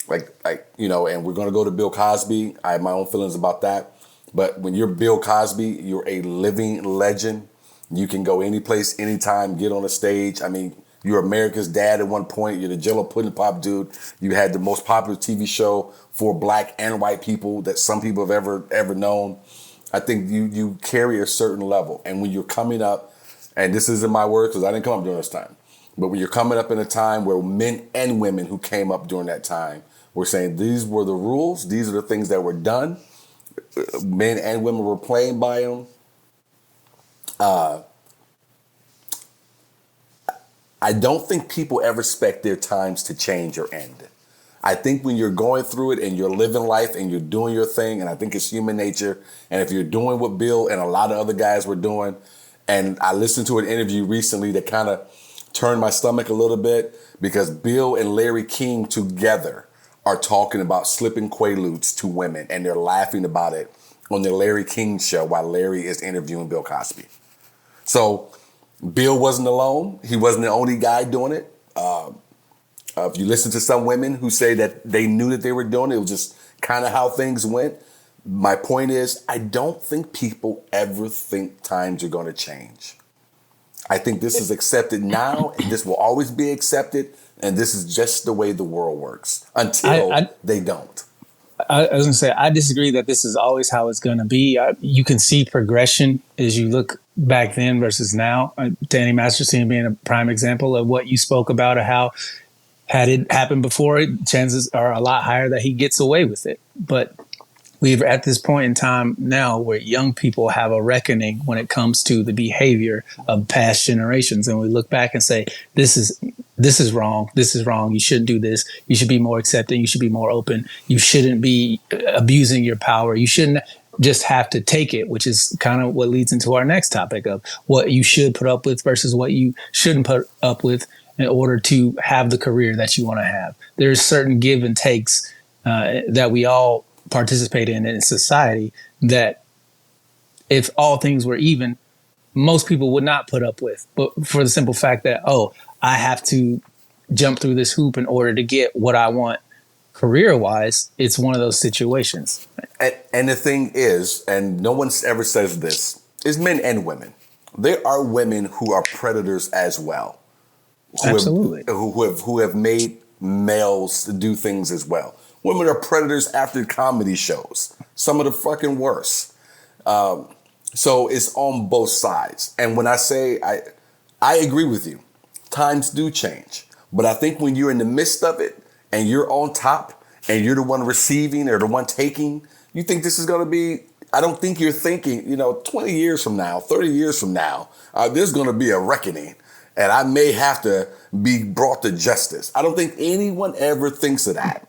Like, and we're going to go to Bill Cosby. I have my own feelings about that. But when you're Bill Cosby, you're a living legend. You can go any place, anytime, get on a stage. I mean, you're America's dad at one point. You're the Jello Pudding Pop dude. You had the most popular TV show for black and white people that some people have ever known. I think you carry a certain level. And when you're coming up, and this isn't my word because I didn't come up during this time, but when you're coming up in a time where men and women who came up during that time were saying these were the rules, these are the things that were done, men and women were playing by them. I don't think people ever expect their times to change or end. I think when you're going through it and you're living life and you're doing your thing, and I think it's human nature, and if you're doing what Bill and a lot of other guys were doing, and I listened to an interview recently that kind of turned my stomach a little bit because Bill and Larry King together are talking about slipping Quaaludes to women, and they're laughing about it on the Larry King show while Larry is interviewing Bill Cosby. So Bill wasn't alone. He wasn't the only guy doing it. If you listen to some women who say that they knew that they were doing it, it was just kind of how things went. My point is, I don't think people ever think times are going to change. I think this is accepted now, and this will always be accepted, and this is just the way the world works until they don't. I was going to say, I disagree that this is always how it's going to be. You can see progression as you look back then versus now. Danny Masterson being a prime example of what you spoke about, of how had it happened before, chances are a lot higher that he gets away with it. But we're at this point in time now where young people have a reckoning when it comes to the behavior of past generations. And we look back and say, this is wrong. This is wrong. You shouldn't do this. You should be more accepting. You should be more open. You shouldn't be abusing your power. You shouldn't just have to take it, which is kind of what leads into our next topic of what you should put up with versus what you shouldn't put up with in order to have the career that you want to have. There's certain give and takes that we all participate in society that if all things were even, most people would not put up with. But for the simple fact that, I have to jump through this hoop in order to get what I want career-wise, it's one of those situations. And the thing is, and no one ever says this, is men and women. There are women who are predators as well. Absolutely. Who have made males do things as well. Women are predators after comedy shows. Some of the fucking worst. So it's on both sides. And when I say I agree with you, times do change. But I think when you're in the midst of it and you're on top and you're the one receiving or the one taking, you think this is going to be, I don't think you're thinking, 20 years from now, 30 years from now, there's going to be a reckoning and I may have to be brought to justice. I don't think anyone ever thinks of that.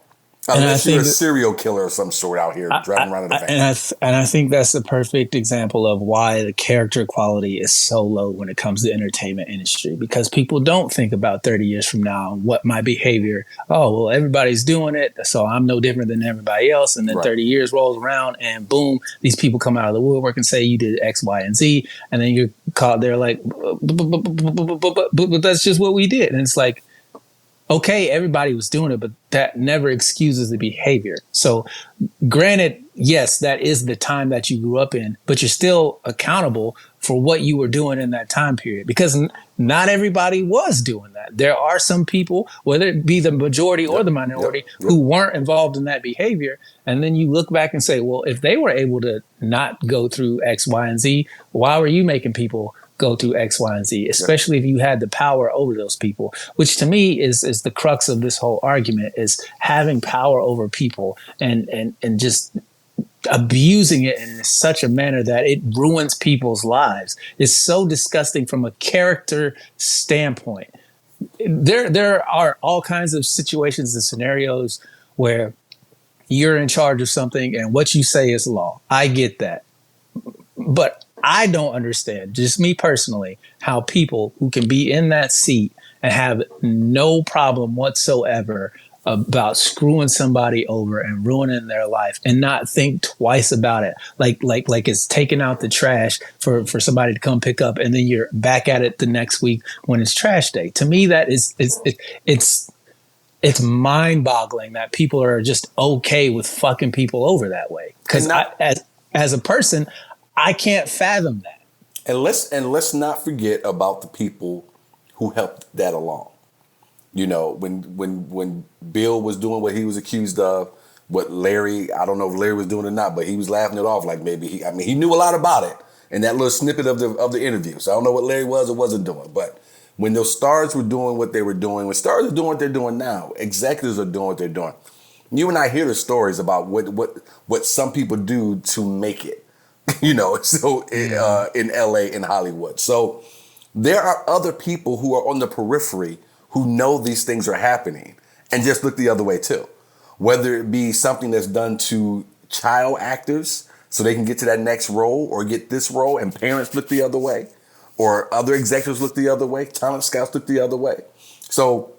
Unless you're a serial killer of some sort out here driving around in a van. And I think that's a perfect example of why the character quality is so low when it comes to the entertainment industry, because people don't think about 30 years from now what my behavior, well, everybody's doing it, so I'm no different than everybody else. And then 30 years rolls around and boom, these people come out of the woodwork and say you did X, Y, and Z. And then you're caught there like, but that's just what we did. And it's like, okay, everybody was doing it, but that never excuses the behavior. So granted, yes, that is the time that you grew up in, but you're still accountable for what you were doing in that time period, because not everybody was doing that. There are some people, whether it be the majority or the minority, who weren't involved in that behavior. And then you look back and say, well, if they were able to not go through X, Y, and Z, why were you making people go through X, Y, and Z, especially if you had the power over those people, which to me is the crux of this whole argument, is having power over people and just abusing it in such a manner that it ruins people's lives. It's so disgusting from a character standpoint. There are all kinds of situations and scenarios where you're in charge of something and what you say is law. I get that. But I don't understand, just me personally, how people who can be in that seat and have no problem whatsoever about screwing somebody over and ruining their life and not think twice about it. Like it's taking out the trash for somebody to come pick up and then you're back at it the next week when it's trash day. To me, that is it's mind-boggling that people are just okay with fucking people over that way. Because as a person, I can't fathom that. And let's not forget about the people who helped that along. When Bill was doing what he was accused of, what Larry, I don't know if Larry was doing it or not, but he was laughing it off like maybe he knew a lot about it in that little snippet of the interview. So I don't know what Larry was or wasn't doing, but when those stars were doing what they were doing, when stars are doing what they're doing now, executives are doing what they're doing. You and I hear the stories about what some people do to make it. In LA, in Hollywood. So there are other people who are on the periphery who know these things are happening and just look the other way too. Whether it be something that's done to child actors so they can get to that next role or get this role and parents look the other way, or other executives look the other way, talent scouts look the other way. So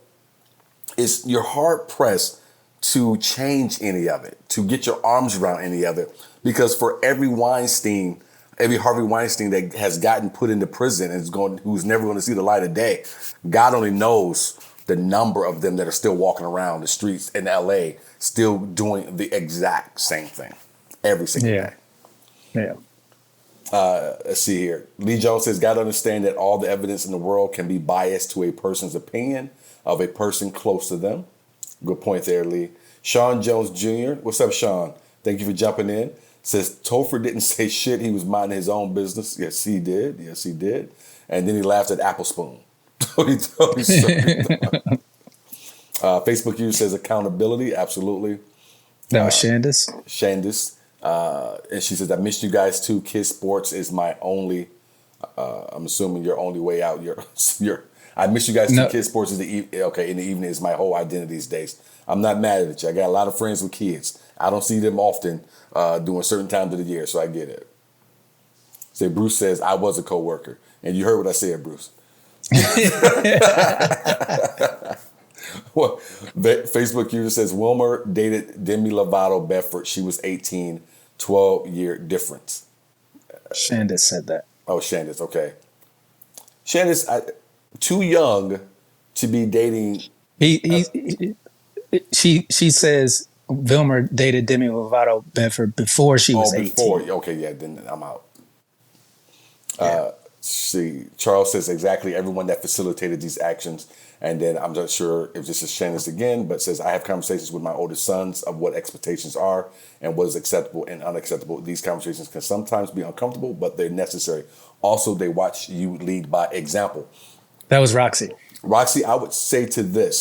you're hard pressed to change any of it, to get your arms around any of it. Because for every Harvey Weinstein that has gotten put into prison and who's never going to see the light of day, God only knows the number of them that are still walking around the streets in LA, still doing the exact same thing every single day. Yeah. Let's see here. Lee Jones says, got to understand that all the evidence in the world can be biased to a person's opinion of a person close to them. Good point there, Lee. Sean Jones Jr. What's up, Sean? Thank you for jumping in. Says Topher didn't say shit. He was minding his own business. Yes, he did. And then he laughed at Apple Spoon. Facebook user says accountability. Absolutely. That was Shandis. And she says, I missed you guys too. Kids Sports is my only, I'm assuming your only way out. I miss you guys too. Kids Sports is in the evening is my whole identity these days. I'm not mad at you. I got a lot of friends with kids. I don't see them often during certain times of the year, so I get it. Say Bruce says, I was a coworker. And you heard what I said, Bruce. Well, Facebook user says, Wilmer dated Demi Lovato Bedford. She was 18, 12-year difference. Shandis said that. Oh, Shandis, okay. Shandis, too young to be dating. She says Wilmer dated Demi Lovato Bedford before she was 18. Okay, yeah, then I'm out. Charles says exactly everyone that facilitated these actions. And then I'm not sure if this is Shannon's again, but says, I have conversations with my oldest sons of what expectations are and what is acceptable and unacceptable. These conversations can sometimes be uncomfortable, but they're necessary. Also, they watch you lead by example. That was Roxy. Roxy, I would say to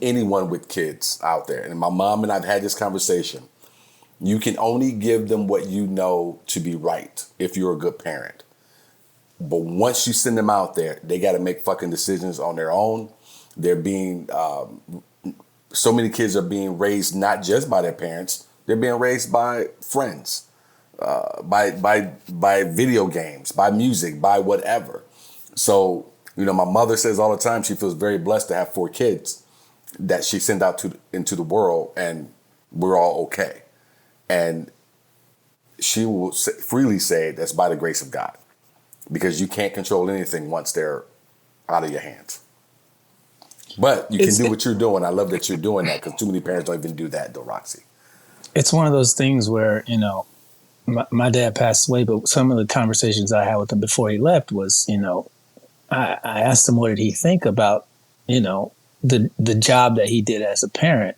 anyone with kids out there, and my mom and I've had this conversation, you can only give them what you know to be right if you're a good parent. But once you send them out there, they got to make fucking decisions on their own. They're being, so many kids are being raised not just by their parents, they're being raised by friends, by video games, by music, by whatever. So, my mother says all the time she feels very blessed to have 4 kids that she sent out into the world, and we're all okay. And she will freely say that's by the grace of God. Because you can't control anything once they're out of your hands. But you can do what you're doing. I love that you're doing that because too many parents don't even do that, though, Roxy. It's one of those things where, my dad passed away, but some of the conversations I had with him before he left was, I asked him what did he think about, the job that he did as a parent.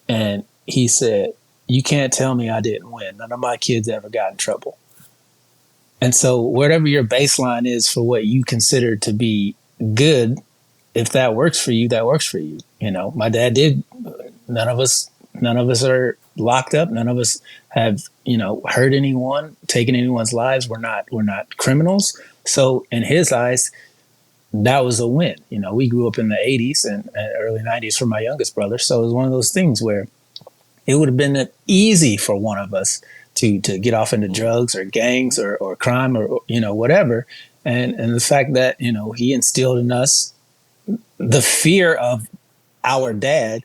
And he said, you can't tell me I didn't win. None of my kids ever got in trouble. And so whatever your baseline is for what you consider to be good, if that works for you, that works for you. My dad did. None of us are locked up. None of us have, hurt anyone, taken anyone's lives. We're not criminals. So in his eyes, that was a win. We grew up in the 80s and early 90s for my youngest brother. So it was one of those things where it would have been easy for one of us to get off into drugs or gangs or crime or whatever, and the fact that he instilled in us the fear of our dad.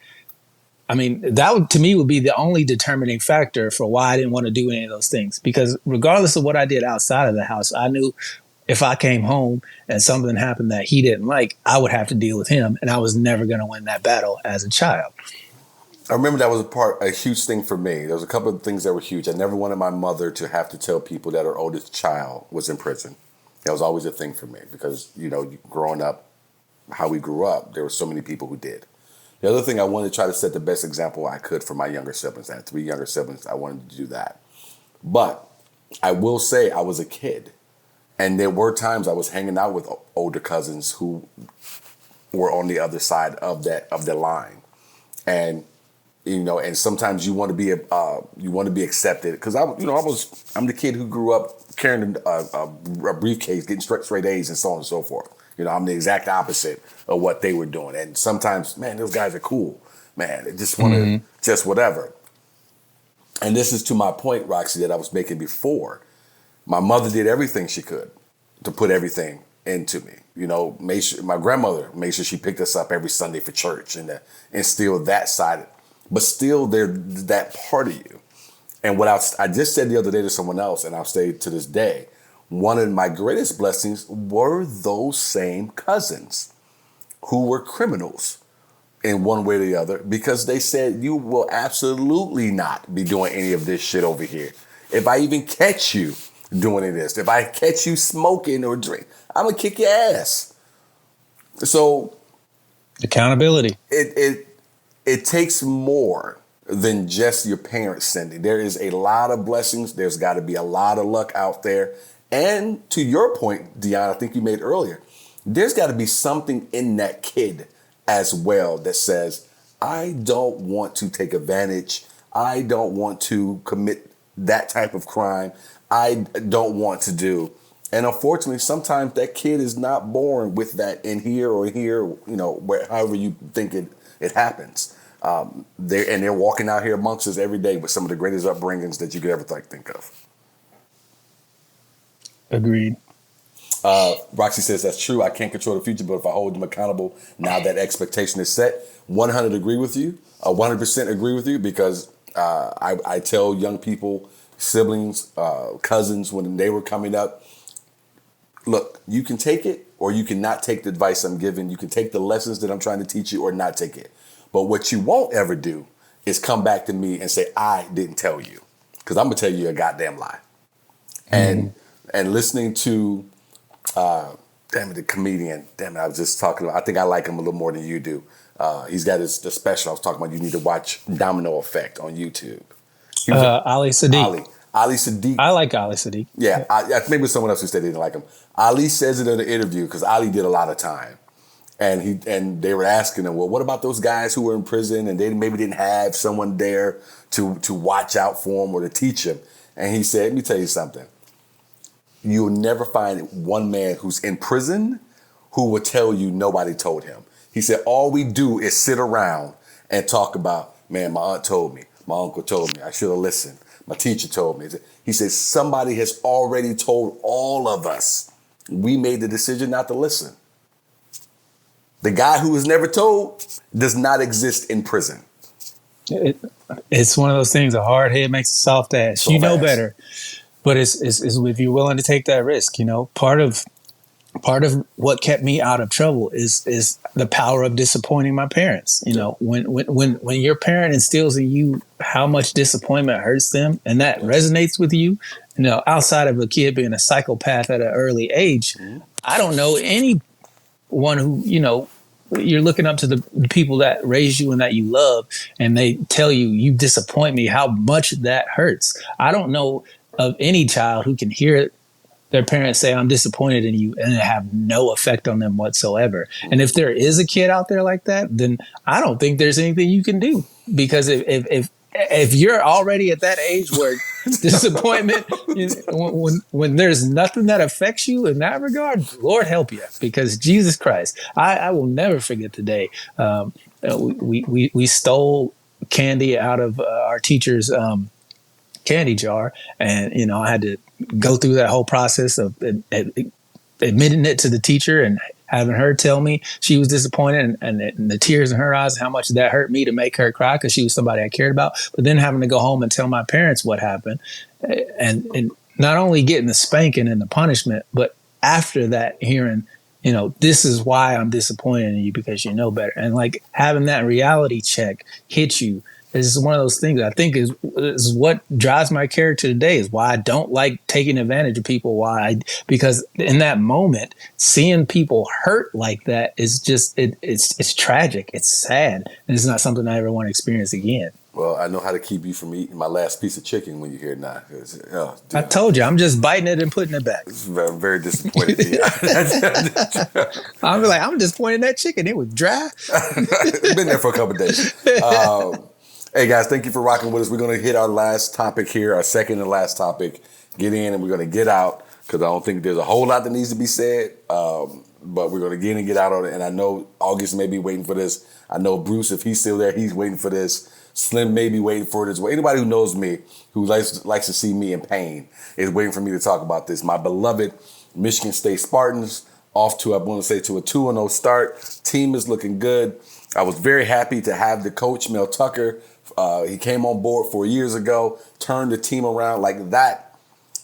I mean, that to me would be the only determining factor for why I didn't want to do any of those things, because regardless of what I did outside of the house, I knew if I came home and something happened that he didn't like, I would have to deal with him, and I was never going to win that battle as a child. I remember that was a huge thing for me. There was a couple of things that were huge. I never wanted my mother to have to tell people that her oldest child was in prison. That was always a thing for me because, growing up, how we grew up, there were so many people who did. The other thing, I wanted to try to set the best example I could for my younger siblings. I had 3 younger siblings. I wanted to do that. But I will say I was a kid. And there were times I was hanging out with older cousins who were on the other side of the line. And and sometimes you want to be accepted because I'm the kid who grew up carrying a briefcase, getting straight A's and so on and so forth. I'm the exact opposite of what they were doing. And sometimes, man, those guys are cool, man. They just want to just whatever. And this is to my point, Roxy, that I was making before. My mother did everything she could to put everything into me. My grandmother made sure she picked us up every Sunday for church and instill that side. But still, they're that part of you. And what I just said the other day to someone else, and I'll say to this day, one of my greatest blessings were those same cousins who were criminals in one way or the other, because they said, you will absolutely not be doing any of this shit over here. If I even catch you doing any of this, if I catch you smoking or drink, I'm going to kick your ass. So accountability. It takes more than just your parents sending. There is a lot of blessings. There's got to be a lot of luck out there. And to your point, Deon, I think you made earlier, there's got to be something in that kid as well that says, I don't want to take advantage. I don't want to commit that type of crime. I don't want to do. And unfortunately, sometimes that kid is not born with that in here or here, however you think it happens. They're walking out here amongst us every day with some of the greatest upbringings that you could ever think of. Agreed. Roxy says that's true. I can't control the future, but if I hold them accountable, now that expectation is set. 100 agree with you. 100% agree with you because I tell young people, siblings, cousins when they were coming up, look, you can take it or you cannot take the advice I'm giving. You can take the lessons that I'm trying to teach you or not take it. But what you won't ever do is come back to me and say, I didn't tell you. Because I'm going to tell you a goddamn lie. And and listening to, the comedian. Damn it, I was just talking about. I think I like him a little more than you do. He's got the special I was talking about. You need to watch Domino Effect on YouTube. Ali Sadiq. Ali Sadiq. I like Ali Sadiq. Yeah, maybe it was someone else who said they didn't like him. Ali says it in an interview because Ali did a lot of time. And they were asking him, well, what about those guys who were in prison and they maybe didn't have someone there to watch out for them or to teach them? And he said, let me tell you something. You'll never find one man who's in prison who will tell you nobody told him. He said, all we do is sit around and talk about, man, my aunt told me, my uncle told me, I should have listened. My teacher told me. He said, somebody has already told all of us. We made the decision not to listen. The guy who was never told does not exist in prison. It's one of those things, a hard head makes a soft ass. So you know fast. better. But it's if you're willing to take that risk, part of what kept me out of trouble is the power of disappointing my parents. When your parent instills in you how much disappointment hurts them and that resonates with you, outside of a kid being a psychopath at an early age, I don't know anyone who, you're looking up to the people that raised you and that you love, and they tell you disappoint me, how much that hurts. I don't know of any child who can hear their parents say, I'm disappointed in you, and it have no effect on them whatsoever. And if there is a kid out there like that, then I don't think there's anything you can do. Because if you're already at that age where disappointment, when there's nothing that affects you in that regard, Lord help you. Because Jesus Christ, I will never forget the day we stole candy out of our teacher's candy jar, and I had to go through that whole process of admitting it to the teacher and having her tell me she was disappointed, and the tears in her eyes, how much that hurt me to make her cry because she was somebody I cared about. But then having to go home and tell my parents what happened, and not only getting the spanking and the punishment, but after that hearing, this is why I'm disappointed in you because you know better. And like having that reality check hit you. It's one of those things I think is what drives my character today, is why I don't like taking advantage of people. Because in that moment, seeing people hurt like that is just, it's tragic. It's sad. And it's not something I ever want to experience again. Well, I know how to keep you from eating my last piece of chicken when you hear it now. I told you, I'm just biting it and putting it back. I'm very disappointed. I'm like, I'm disappointed in that chicken. It was dry. It's been there for a couple of days. Hey guys, thank you for rocking with us. We're going to hit our last topic here, our second and last topic. Get in and we're going to get out because I don't think there's a whole lot that needs to be said. But we're going to get in and get out on it. And I know August may be waiting for this. I know Bruce, if he's still there, he's waiting for this. Slim may be waiting for it as well. Anybody who knows me, who likes to see me in pain, is waiting for me to talk about this. My beloved Michigan State Spartans off to, I want to say, to a 2-0 start. Team is looking good. I was very happy to have the coach, Mel Tucker. He came on board 4 years ago, turned the team around like that.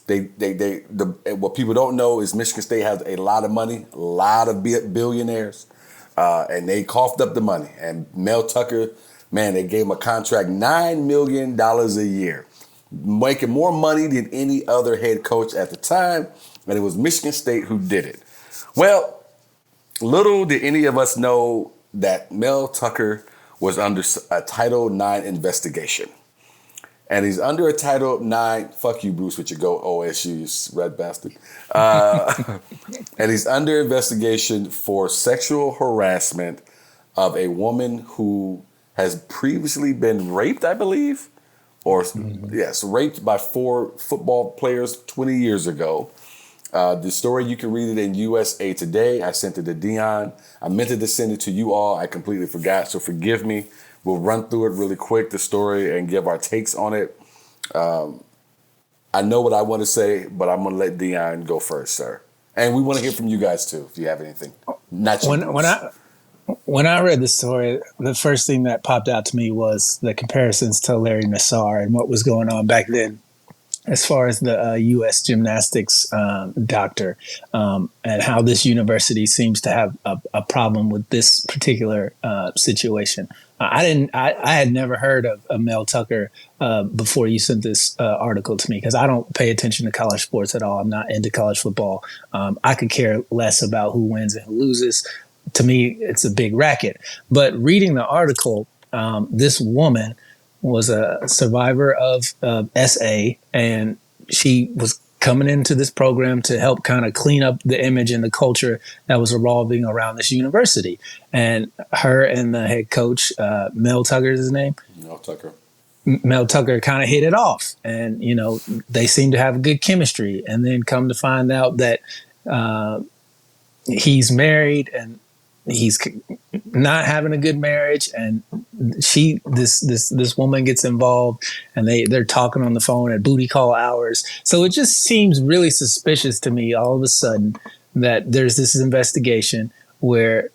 What people don't know is Michigan State has a lot of money, a lot of billionaires, and they coughed up the money. And Mel Tucker, man, they gave him a contract, $9 million a year, making more money than any other head coach at the time. And it was Michigan State who did it. Well, little did any of us know that Mel Tucker was under a Title IX investigation. And he's under a Title IX, fuck you, Bruce, with your go OSU, you red bastard. And he's under investigation for sexual harassment of a woman who has previously been raped, I believe. Yes, raped by 4 football players 20 years ago. The story, you can read it in USA Today. I sent it to Deon. I meant to send it to you all. I completely forgot, so forgive me. We'll run through it really quick, the story, and give our takes on it. I know what I want to say, but I'm going to let Deon go first, sir. And we want to hear from you guys, too, if you have anything. When I read the story, the first thing that popped out to me was the comparisons to Larry Nassar and what was going on back then, as far as the U.S. gymnastics doctor, and how this university seems to have a problem with this particular situation. I had never heard of Mel Tucker before you sent this article to me, because I don't pay attention to college sports at all. I'm not into college football. I could care less about who wins and who loses. To me, it's a big racket. But reading the article, this woman was a survivor of SA, and she was coming into this program to help kind of clean up the image and the culture that was revolving around this university. And her and the head coach, Mel Tucker is his name. Mel Tucker. Mel Tucker kind of hit it off, and they seem to have good chemistry. And then come to find out that he's married and he's not having a good marriage, and this woman gets involved, and they're talking on the phone at booty call hours. So it just seems really suspicious to me all of a sudden that there's this investigation where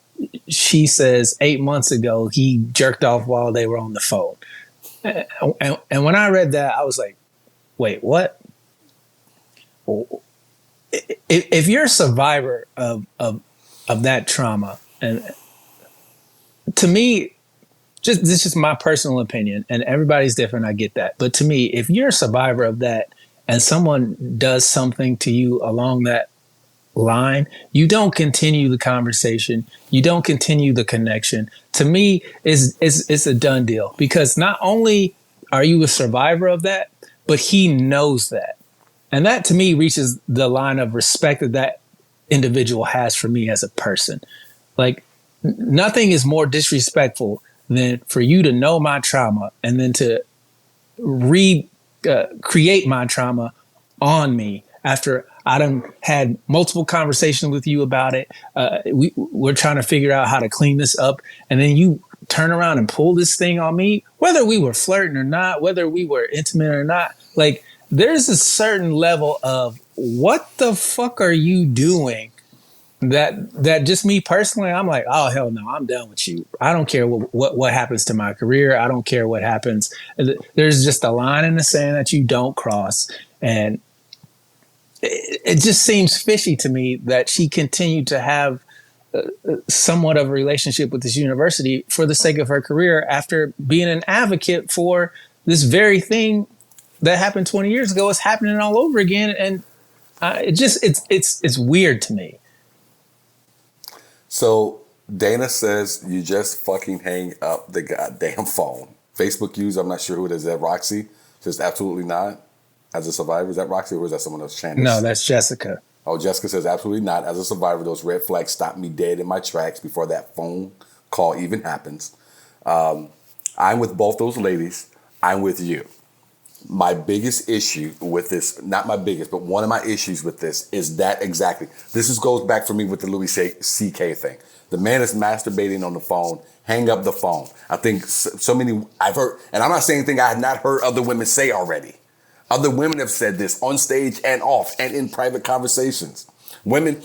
she says 8 months ago he jerked off while they were on the phone. And when I read that, I was like, wait, what? If you're a survivor of that trauma, and to me, this is just my personal opinion, and everybody's different, I get that. But to me, if you're a survivor of that and someone does something to you along that line, you don't continue the conversation, you don't continue the connection. To me, it's a done deal, because not only are you a survivor of that, but he knows that. And that to me reaches the line of respect that individual has for me as a person. Like, nothing is more disrespectful than for you to know my trauma and then to create my trauma on me after I done had multiple conversations with you about it. We're trying to figure out how to clean this up, and then you turn around and pull this thing on me, whether we were flirting or not, whether we were intimate or not. Like, there's a certain level of what the fuck are you doing? That just me personally, I'm like, oh hell no, I'm done with you. I don't care what happens to my career. I don't care what happens. There's just a line in the sand that you don't cross, and it just seems fishy to me that she continued to have somewhat of a relationship with this university for the sake of her career after being an advocate for this very thing that happened 20 years ago. Is happening all over again, and it's weird to me. So Dana says you just fucking hang up the goddamn phone. Facebook user, I'm not sure who it is. Is that Roxy? Says absolutely not. As a survivor, is that Roxy or is that someone else? Candace? No, that's Jessica. Oh, Jessica says absolutely not. As a survivor, those red flags stopped me dead in my tracks before that phone call even happens. I'm with both those ladies. I'm with you. My biggest issue with this, not my biggest, but one of my issues with this is that exactly. This goes back for me with the Louis C.K. thing. The man is masturbating on the phone. Hang up the phone. I think so many, I've heard, and I'm not saying anything I have not heard other women say already. Other women have said this on stage and off and in private conversations.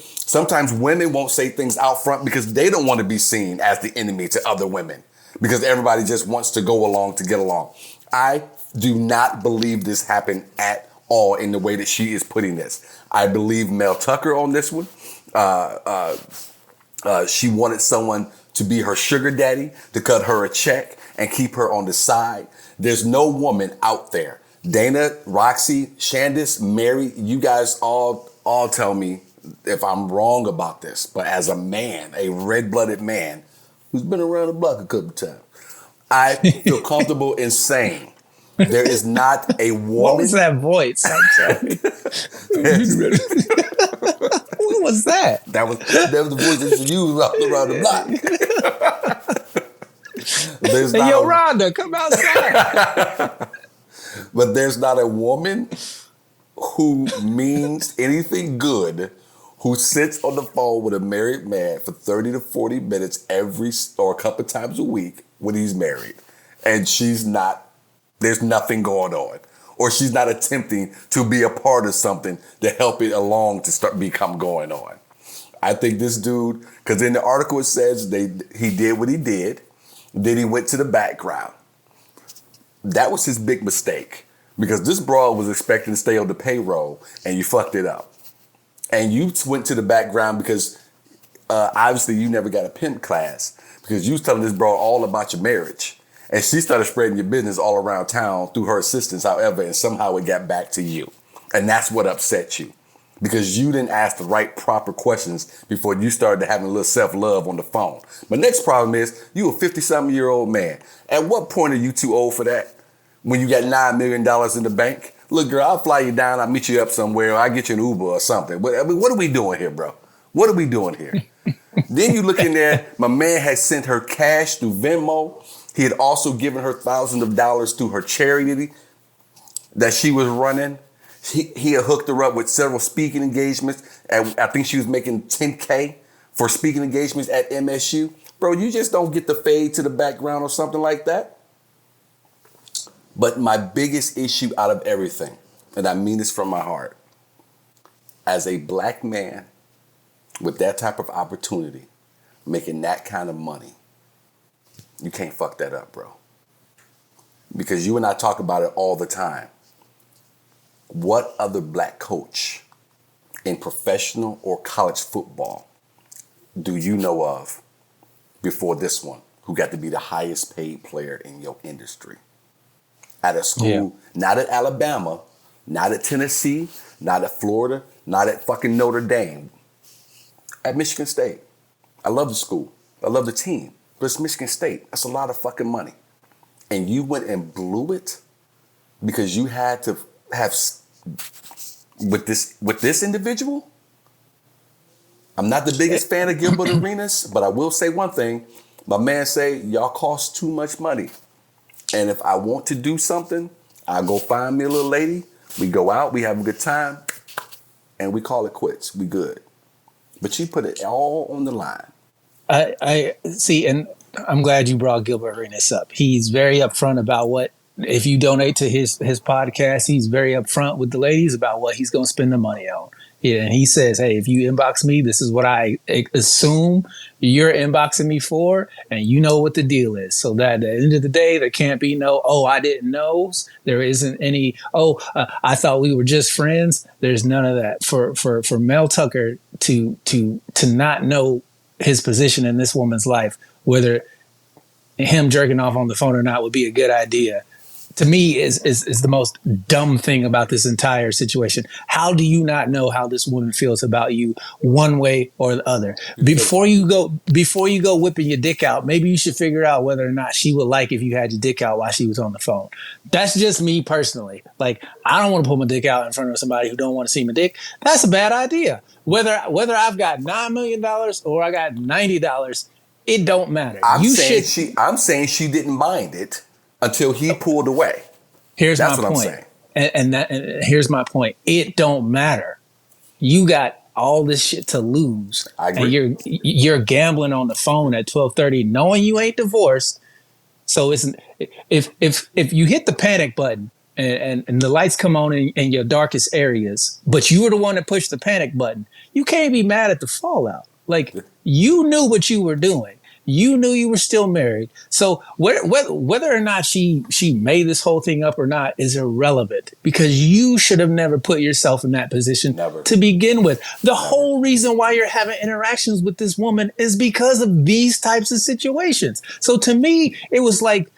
Sometimes women won't say things out front because they don't want to be seen as the enemy to other women, because everybody just wants to go along to get along. I do not believe this happened at all in the way that she is putting this. I believe Mel Tucker on this one. She wanted someone to be her sugar daddy, to cut her a check and keep her on the side. There's no woman out there. Dana, Roxy, Shandice, Mary, you guys all tell me if I'm wrong about this. But as a man, a red-blooded man who's been around the block a couple times, I feel comfortable in saying there is not a woman. What was that voice? I'm sorry. What was that? That was the voice that you used around the block. Hey, yo, Rhonda, come outside. But there's not a woman who means anything good who sits on the phone with a married man for 30 to 40 minutes or a couple times a week when he's married. And there's nothing going on. Or she's not attempting to be a part of something to help it along to become going on. I think this dude, because in the article it says he did what he did, then he went to the background. That was his big mistake, because this broad was expecting to stay on the payroll and you fucked it up. And you went to the background because obviously you never got a pimp class, because you was telling this bro all about your marriage. And she started spreading your business all around town through her assistance, however, and somehow it got back to you. And that's what upset you. Because you didn't ask the right proper questions before you started having a little self-love on the phone. My next problem is, you a 50-something-year-old man. At what point are you too old for that? When you got $9 million in the bank? Look, girl, I'll fly you down, I'll meet you up somewhere, or I'll get you an Uber or something. But I mean, what are we doing here, bro? What are we doing here? Then you look in there, my man had sent her cash through Venmo. He had also given her thousands of dollars through her charity that she was running. He had hooked her up with several speaking engagements. And I think she was making $10K for speaking engagements at MSU. Bro, you just don't get the fade to the background or something like that. But my biggest issue out of everything, and I mean this from my heart, as a black man with that type of opportunity, making that kind of money, you can't fuck that up, bro. Because you and I talk about it all the time. What other black coach in professional or college football do you know of before this one who got to be the highest paid player in your industry? At a school, not at Alabama, not at Tennessee, not at Florida, not at fucking Notre Dame. At Michigan State. I love the school. I love the team. But it's Michigan State. That's a lot of fucking money. And you went and blew it because you had to have with this individual. I'm not the biggest fan of Gilbert Arenas, but I will say one thing. My man say, y'all cost too much money. And if I want to do something, I go find me a little lady. We go out, we have a good time, and we call it quits. We good. But you put it all on the line. I see, and I'm glad you brought Gilbert Arenas up. He's very upfront about what, if you donate to his podcast, he's very upfront with the ladies about what he's going to spend the money on. Yeah, and he says, hey, if you inbox me, this is what I assume you're inboxing me for, and you know what the deal is. So that at the end of the day, there can't be no, oh, I didn't know. There isn't any, I thought we were just friends. There's none of that. For Mel Tucker to not know his position in this woman's life, whether him jerking off on the phone or not would be a good idea, to me is the most dumb thing about this entire situation. How do you not know how this woman feels about you one way or the other? Before you go whipping your dick out, maybe you should figure out whether or not she would like if you had your dick out while she was on the phone. That's just me personally. Like, I don't want to put my dick out in front of somebody who don't want to see my dick. That's a bad idea. Whether I've got $9 million or I got $90, it don't matter. I'm saying she didn't mind it until he pulled away. Here's That's my what point. I'm saying. And here's my point. It don't matter. You got all this shit to lose. I agree. And you're gambling on the phone at 12:30, knowing you ain't divorced. So if you hit the panic button and the lights come on in your darkest areas, but you were the one that pushed the panic button, you can't be mad at the fallout. Like, you knew what you were doing. You knew you were still married. So whether or not she made this whole thing up or not is irrelevant, because you should have never put yourself in that position to begin with. The whole reason why you're having interactions with this woman is because of these types of situations. So to me, it was like,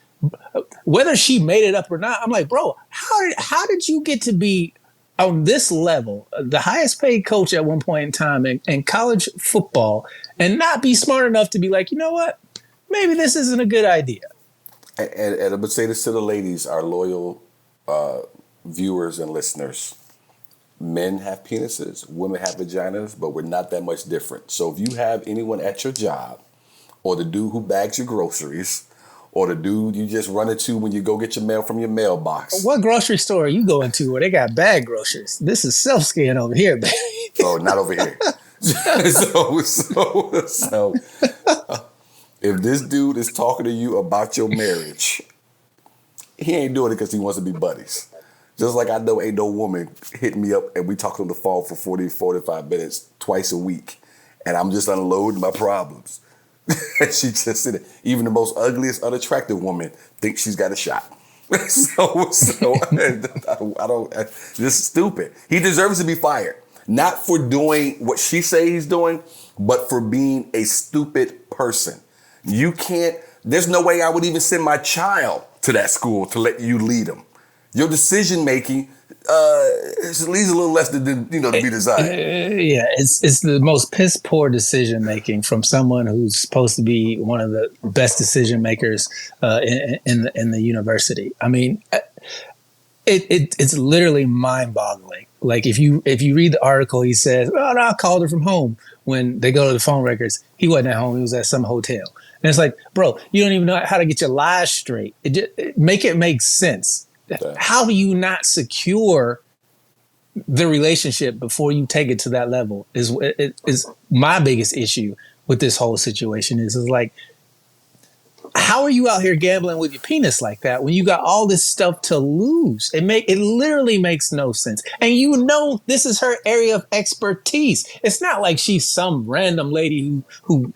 whether she made it up or not, I'm like, bro, how did you get to be on this level, the highest paid coach at one point in time in college football, and not be smart enough to be like, you know what, maybe this isn't a good idea? And I would say this to the ladies, our loyal viewers and listeners. Men have penises, women have vaginas, but we're not that much different. So if you have anyone at your job, or the dude who bags your groceries, or the dude you just run into when you go get your mail from your mailbox. What grocery store are you going to where they got bag groceries? This is self-scan over here, baby. Oh, not over here. So if this dude is talking to you about your marriage, he ain't doing it because he wants to be buddies. Just like I know ain't no woman hitting me up and we talk on the phone for 40, 45 minutes twice a week, and I'm just unloading my problems. She just said it. Even the most ugliest, unattractive woman thinks she's got a shot. so I don't. This is stupid. He deserves to be fired, not for doing what she say he's doing, but for being a stupid person. You can't, there's no way I would even send my child to that school to let you lead them. Your decision making leaves a little less than to be desired. Yeah, it's the most piss poor decision making from someone who's supposed to be one of the best decision makers in the university. I mean, it's literally mind boggling. Like if you read the article, he says, "Oh no, I called her from home." When they go to the phone records, he wasn't at home; he was at some hotel. And it's like, bro, you don't even know how to get your lies straight. Make it make sense. Okay. How do you not secure the relationship before you take it to that level? Is my biggest issue with this whole situation. Is like, how are you out here gambling with your penis like that when you got all this stuff to lose? It literally makes no sense. And this is her area of expertise. It's not like she's some random lady who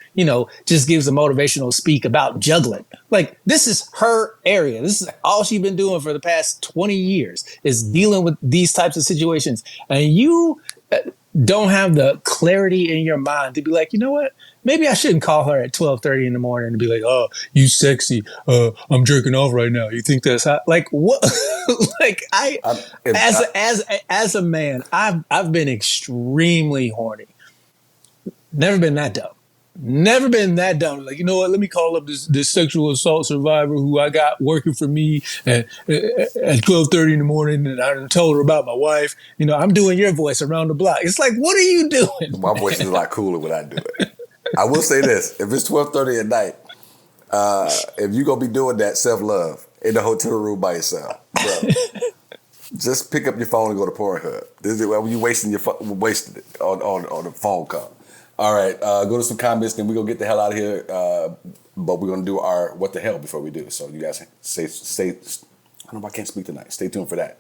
just gives a motivational speak about juggling. Like, this is her area. This is all she's been doing for the past 20 years is dealing with these types of situations. And you don't have the clarity in your mind to be like, you know what? Maybe I shouldn't call her at 12:30 in the morning and be like, "Oh, you sexy. I'm jerking off right now. You think that's hot?" Like what? Like as a man, I've been extremely horny. Never been that dumb. Never been that dumb. Like, you know what? Let me call up this sexual assault survivor who I got working for me at 12:30 in the morning, and I told her about my wife. I'm doing your voice around the block. It's like, what are you doing? My voice is a lot cooler when I do it. I will say this: if it's 12:30 at night, if you gonna be doing that self-love in the hotel room by yourself, bro, just pick up your phone and go to Pornhub. This is when you wasting it on the phone call. All right, go to some comments, then we're going to get the hell out of here. But we're going to do our what the hell before we do. So you guys stay, I don't know if I can't speak tonight. Stay tuned for that.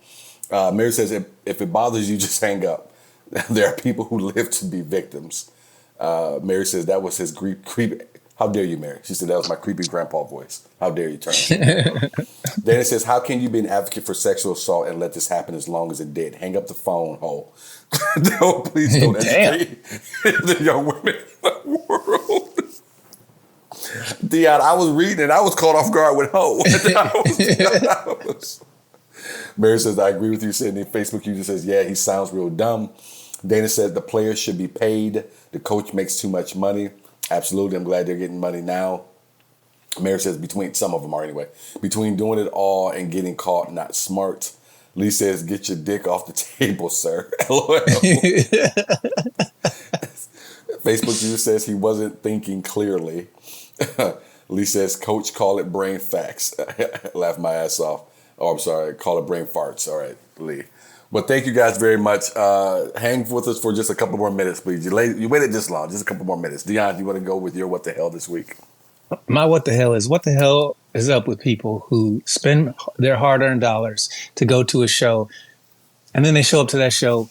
Mary says, if it bothers you, just hang up. There are people who live to be victims. Mary says, that was his creepy. How dare you, Mary? She said, that was my creepy grandpa voice. How dare you turn it? Danny says, how can you be an advocate for sexual assault and let this happen as long as it did? Hang up the phone, ho. No, please don't educate the young women in the world. Deon, I was reading and I was caught off guard with ho. Mary says, I agree with you, Sidney. Facebook user says, yeah, he sounds real dumb. Dana says, the players should be paid. The coach makes too much money. Absolutely. I'm glad they're getting money now. Mary says, between some of them are anyway. Between doing it all and getting caught, not smart. Lee says, get your dick off the table, sir. LOL. Facebook user says he wasn't thinking clearly. Lee says, coach, call it brain facts. Laugh my ass off. Oh, I'm sorry. Call it brain farts. All right, Lee. But thank you guys very much. Hang with us for just a couple more minutes, please. You waited this long. Just a couple more minutes. Deon, you want to go with your what the hell this week? My what the hell is up with people who spend their hard-earned dollars to go to a show, and then they show up to that show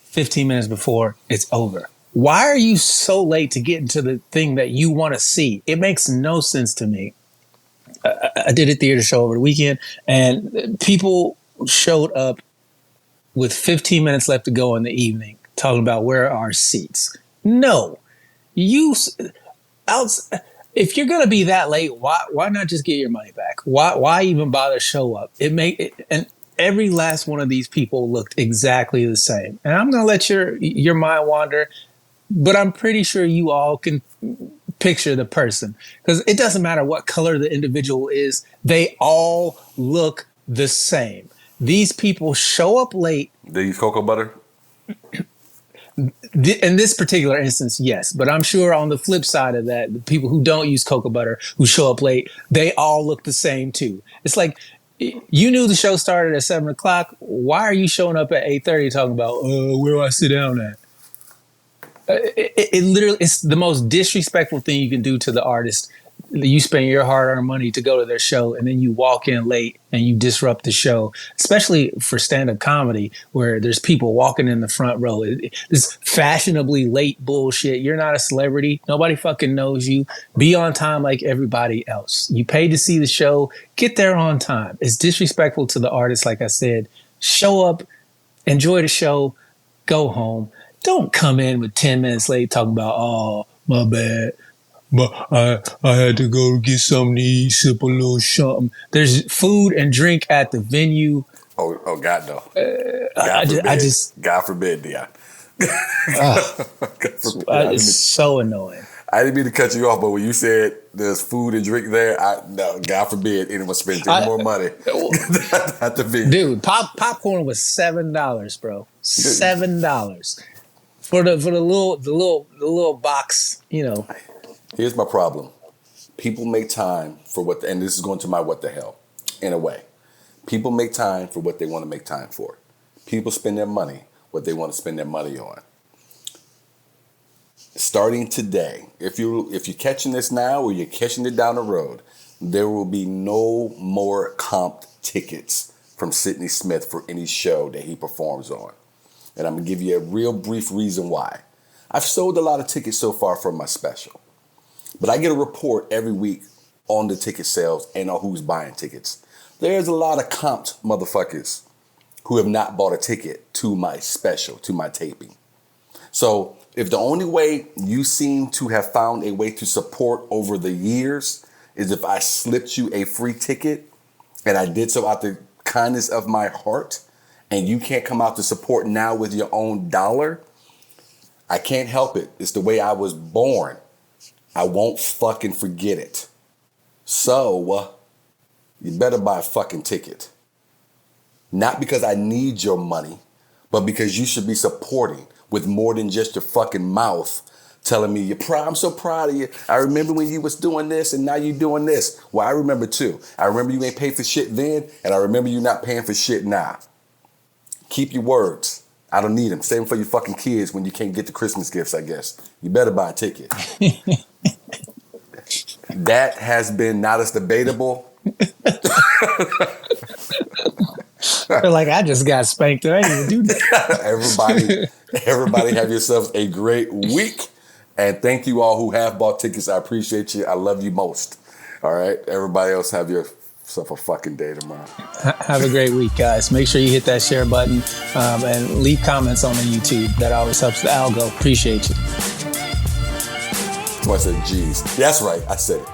15 minutes before it's over. Why are you so late to get into the thing that you want to see? It makes no sense to me. I did a theater show over the weekend, and people showed up with 15 minutes left to go in the evening, talking about where are our seats. No, if you're gonna be that late, why not just get your money back? Why even bother show up? And every last one of these people looked exactly the same. And I'm gonna let your mind wander, but I'm pretty sure you all can picture the person, because it doesn't matter what color the individual is; they all look the same. These people show up late. They use cocoa butter? In this particular instance, yes. But I'm sure on the flip side of that, the people who don't use cocoa butter, who show up late, they all look the same too. It's like, you knew the show started at 7 o'clock. Why are you showing up at 8:30 talking about, where do I sit down at? It literally, it's the most disrespectful thing you can do to the artist. You spend your hard-earned money to go to their show, and then you walk in late and you disrupt the show, especially for stand-up comedy where there's people walking in the front row. This fashionably late bullshit. You're not a celebrity. Nobody fucking knows you. Be on time like everybody else. You paid to see the show. Get there on time. It's disrespectful to the artist, like I said. Show up, enjoy the show, go home. Don't come in with 10 minutes late talking about, oh, my bad. but I had to go get something to eat, sip a little something. There's food and drink at the venue. Oh God, no. I just God forbid, Deon. it's so annoying. I didn't mean to cut you off, but when you said there's food and drink there, no, God forbid anyone spends any more money at the venue. Dude, popcorn was $7, bro. $7 for the little box. You know. Here's my problem. People make time for and this is going to my what the hell, in a way. People make time for what they want to make time for. People spend their money what they want to spend their money on. Starting today, if you're catching this now or you're catching it down the road, there will be no more comped tickets from Sidney Smith for any show that he performs on. And I'm going to give you a real brief reason why. I've sold a lot of tickets so far for my special, but I get a report every week on the ticket sales and on who's buying tickets. There's a lot of comped motherfuckers who have not bought a ticket to my special, to my taping. So if the only way you seem to have found a way to support over the years is if I slipped you a free ticket and I did so out the kindness of my heart, and you can't come out to support now with your own dollar, I can't help it. It's the way I was born. I won't fucking forget it. So you better buy a fucking ticket. Not because I need your money, but because you should be supporting with more than just your fucking mouth telling me, I'm so proud of you. I remember when you was doing this and now you doing this. Well, I remember too. I remember you ain't paid for shit then, and I remember you not paying for shit now. Keep your words. I don't need them. Save them for your fucking kids when you can't get the Christmas gifts, I guess. You better buy a ticket. That has been Not As Debatable. They're like, I just got spanked. I didn't even do that. Everybody have yourselves a great week. And thank you all who have bought tickets. I appreciate you. I love you most. All right. Everybody else have yourself a fucking day tomorrow. Have a great week, guys. Make sure you hit that share button and leave comments on the YouTube. That always helps the algo. Appreciate you. I said, geez. That's right. I said it.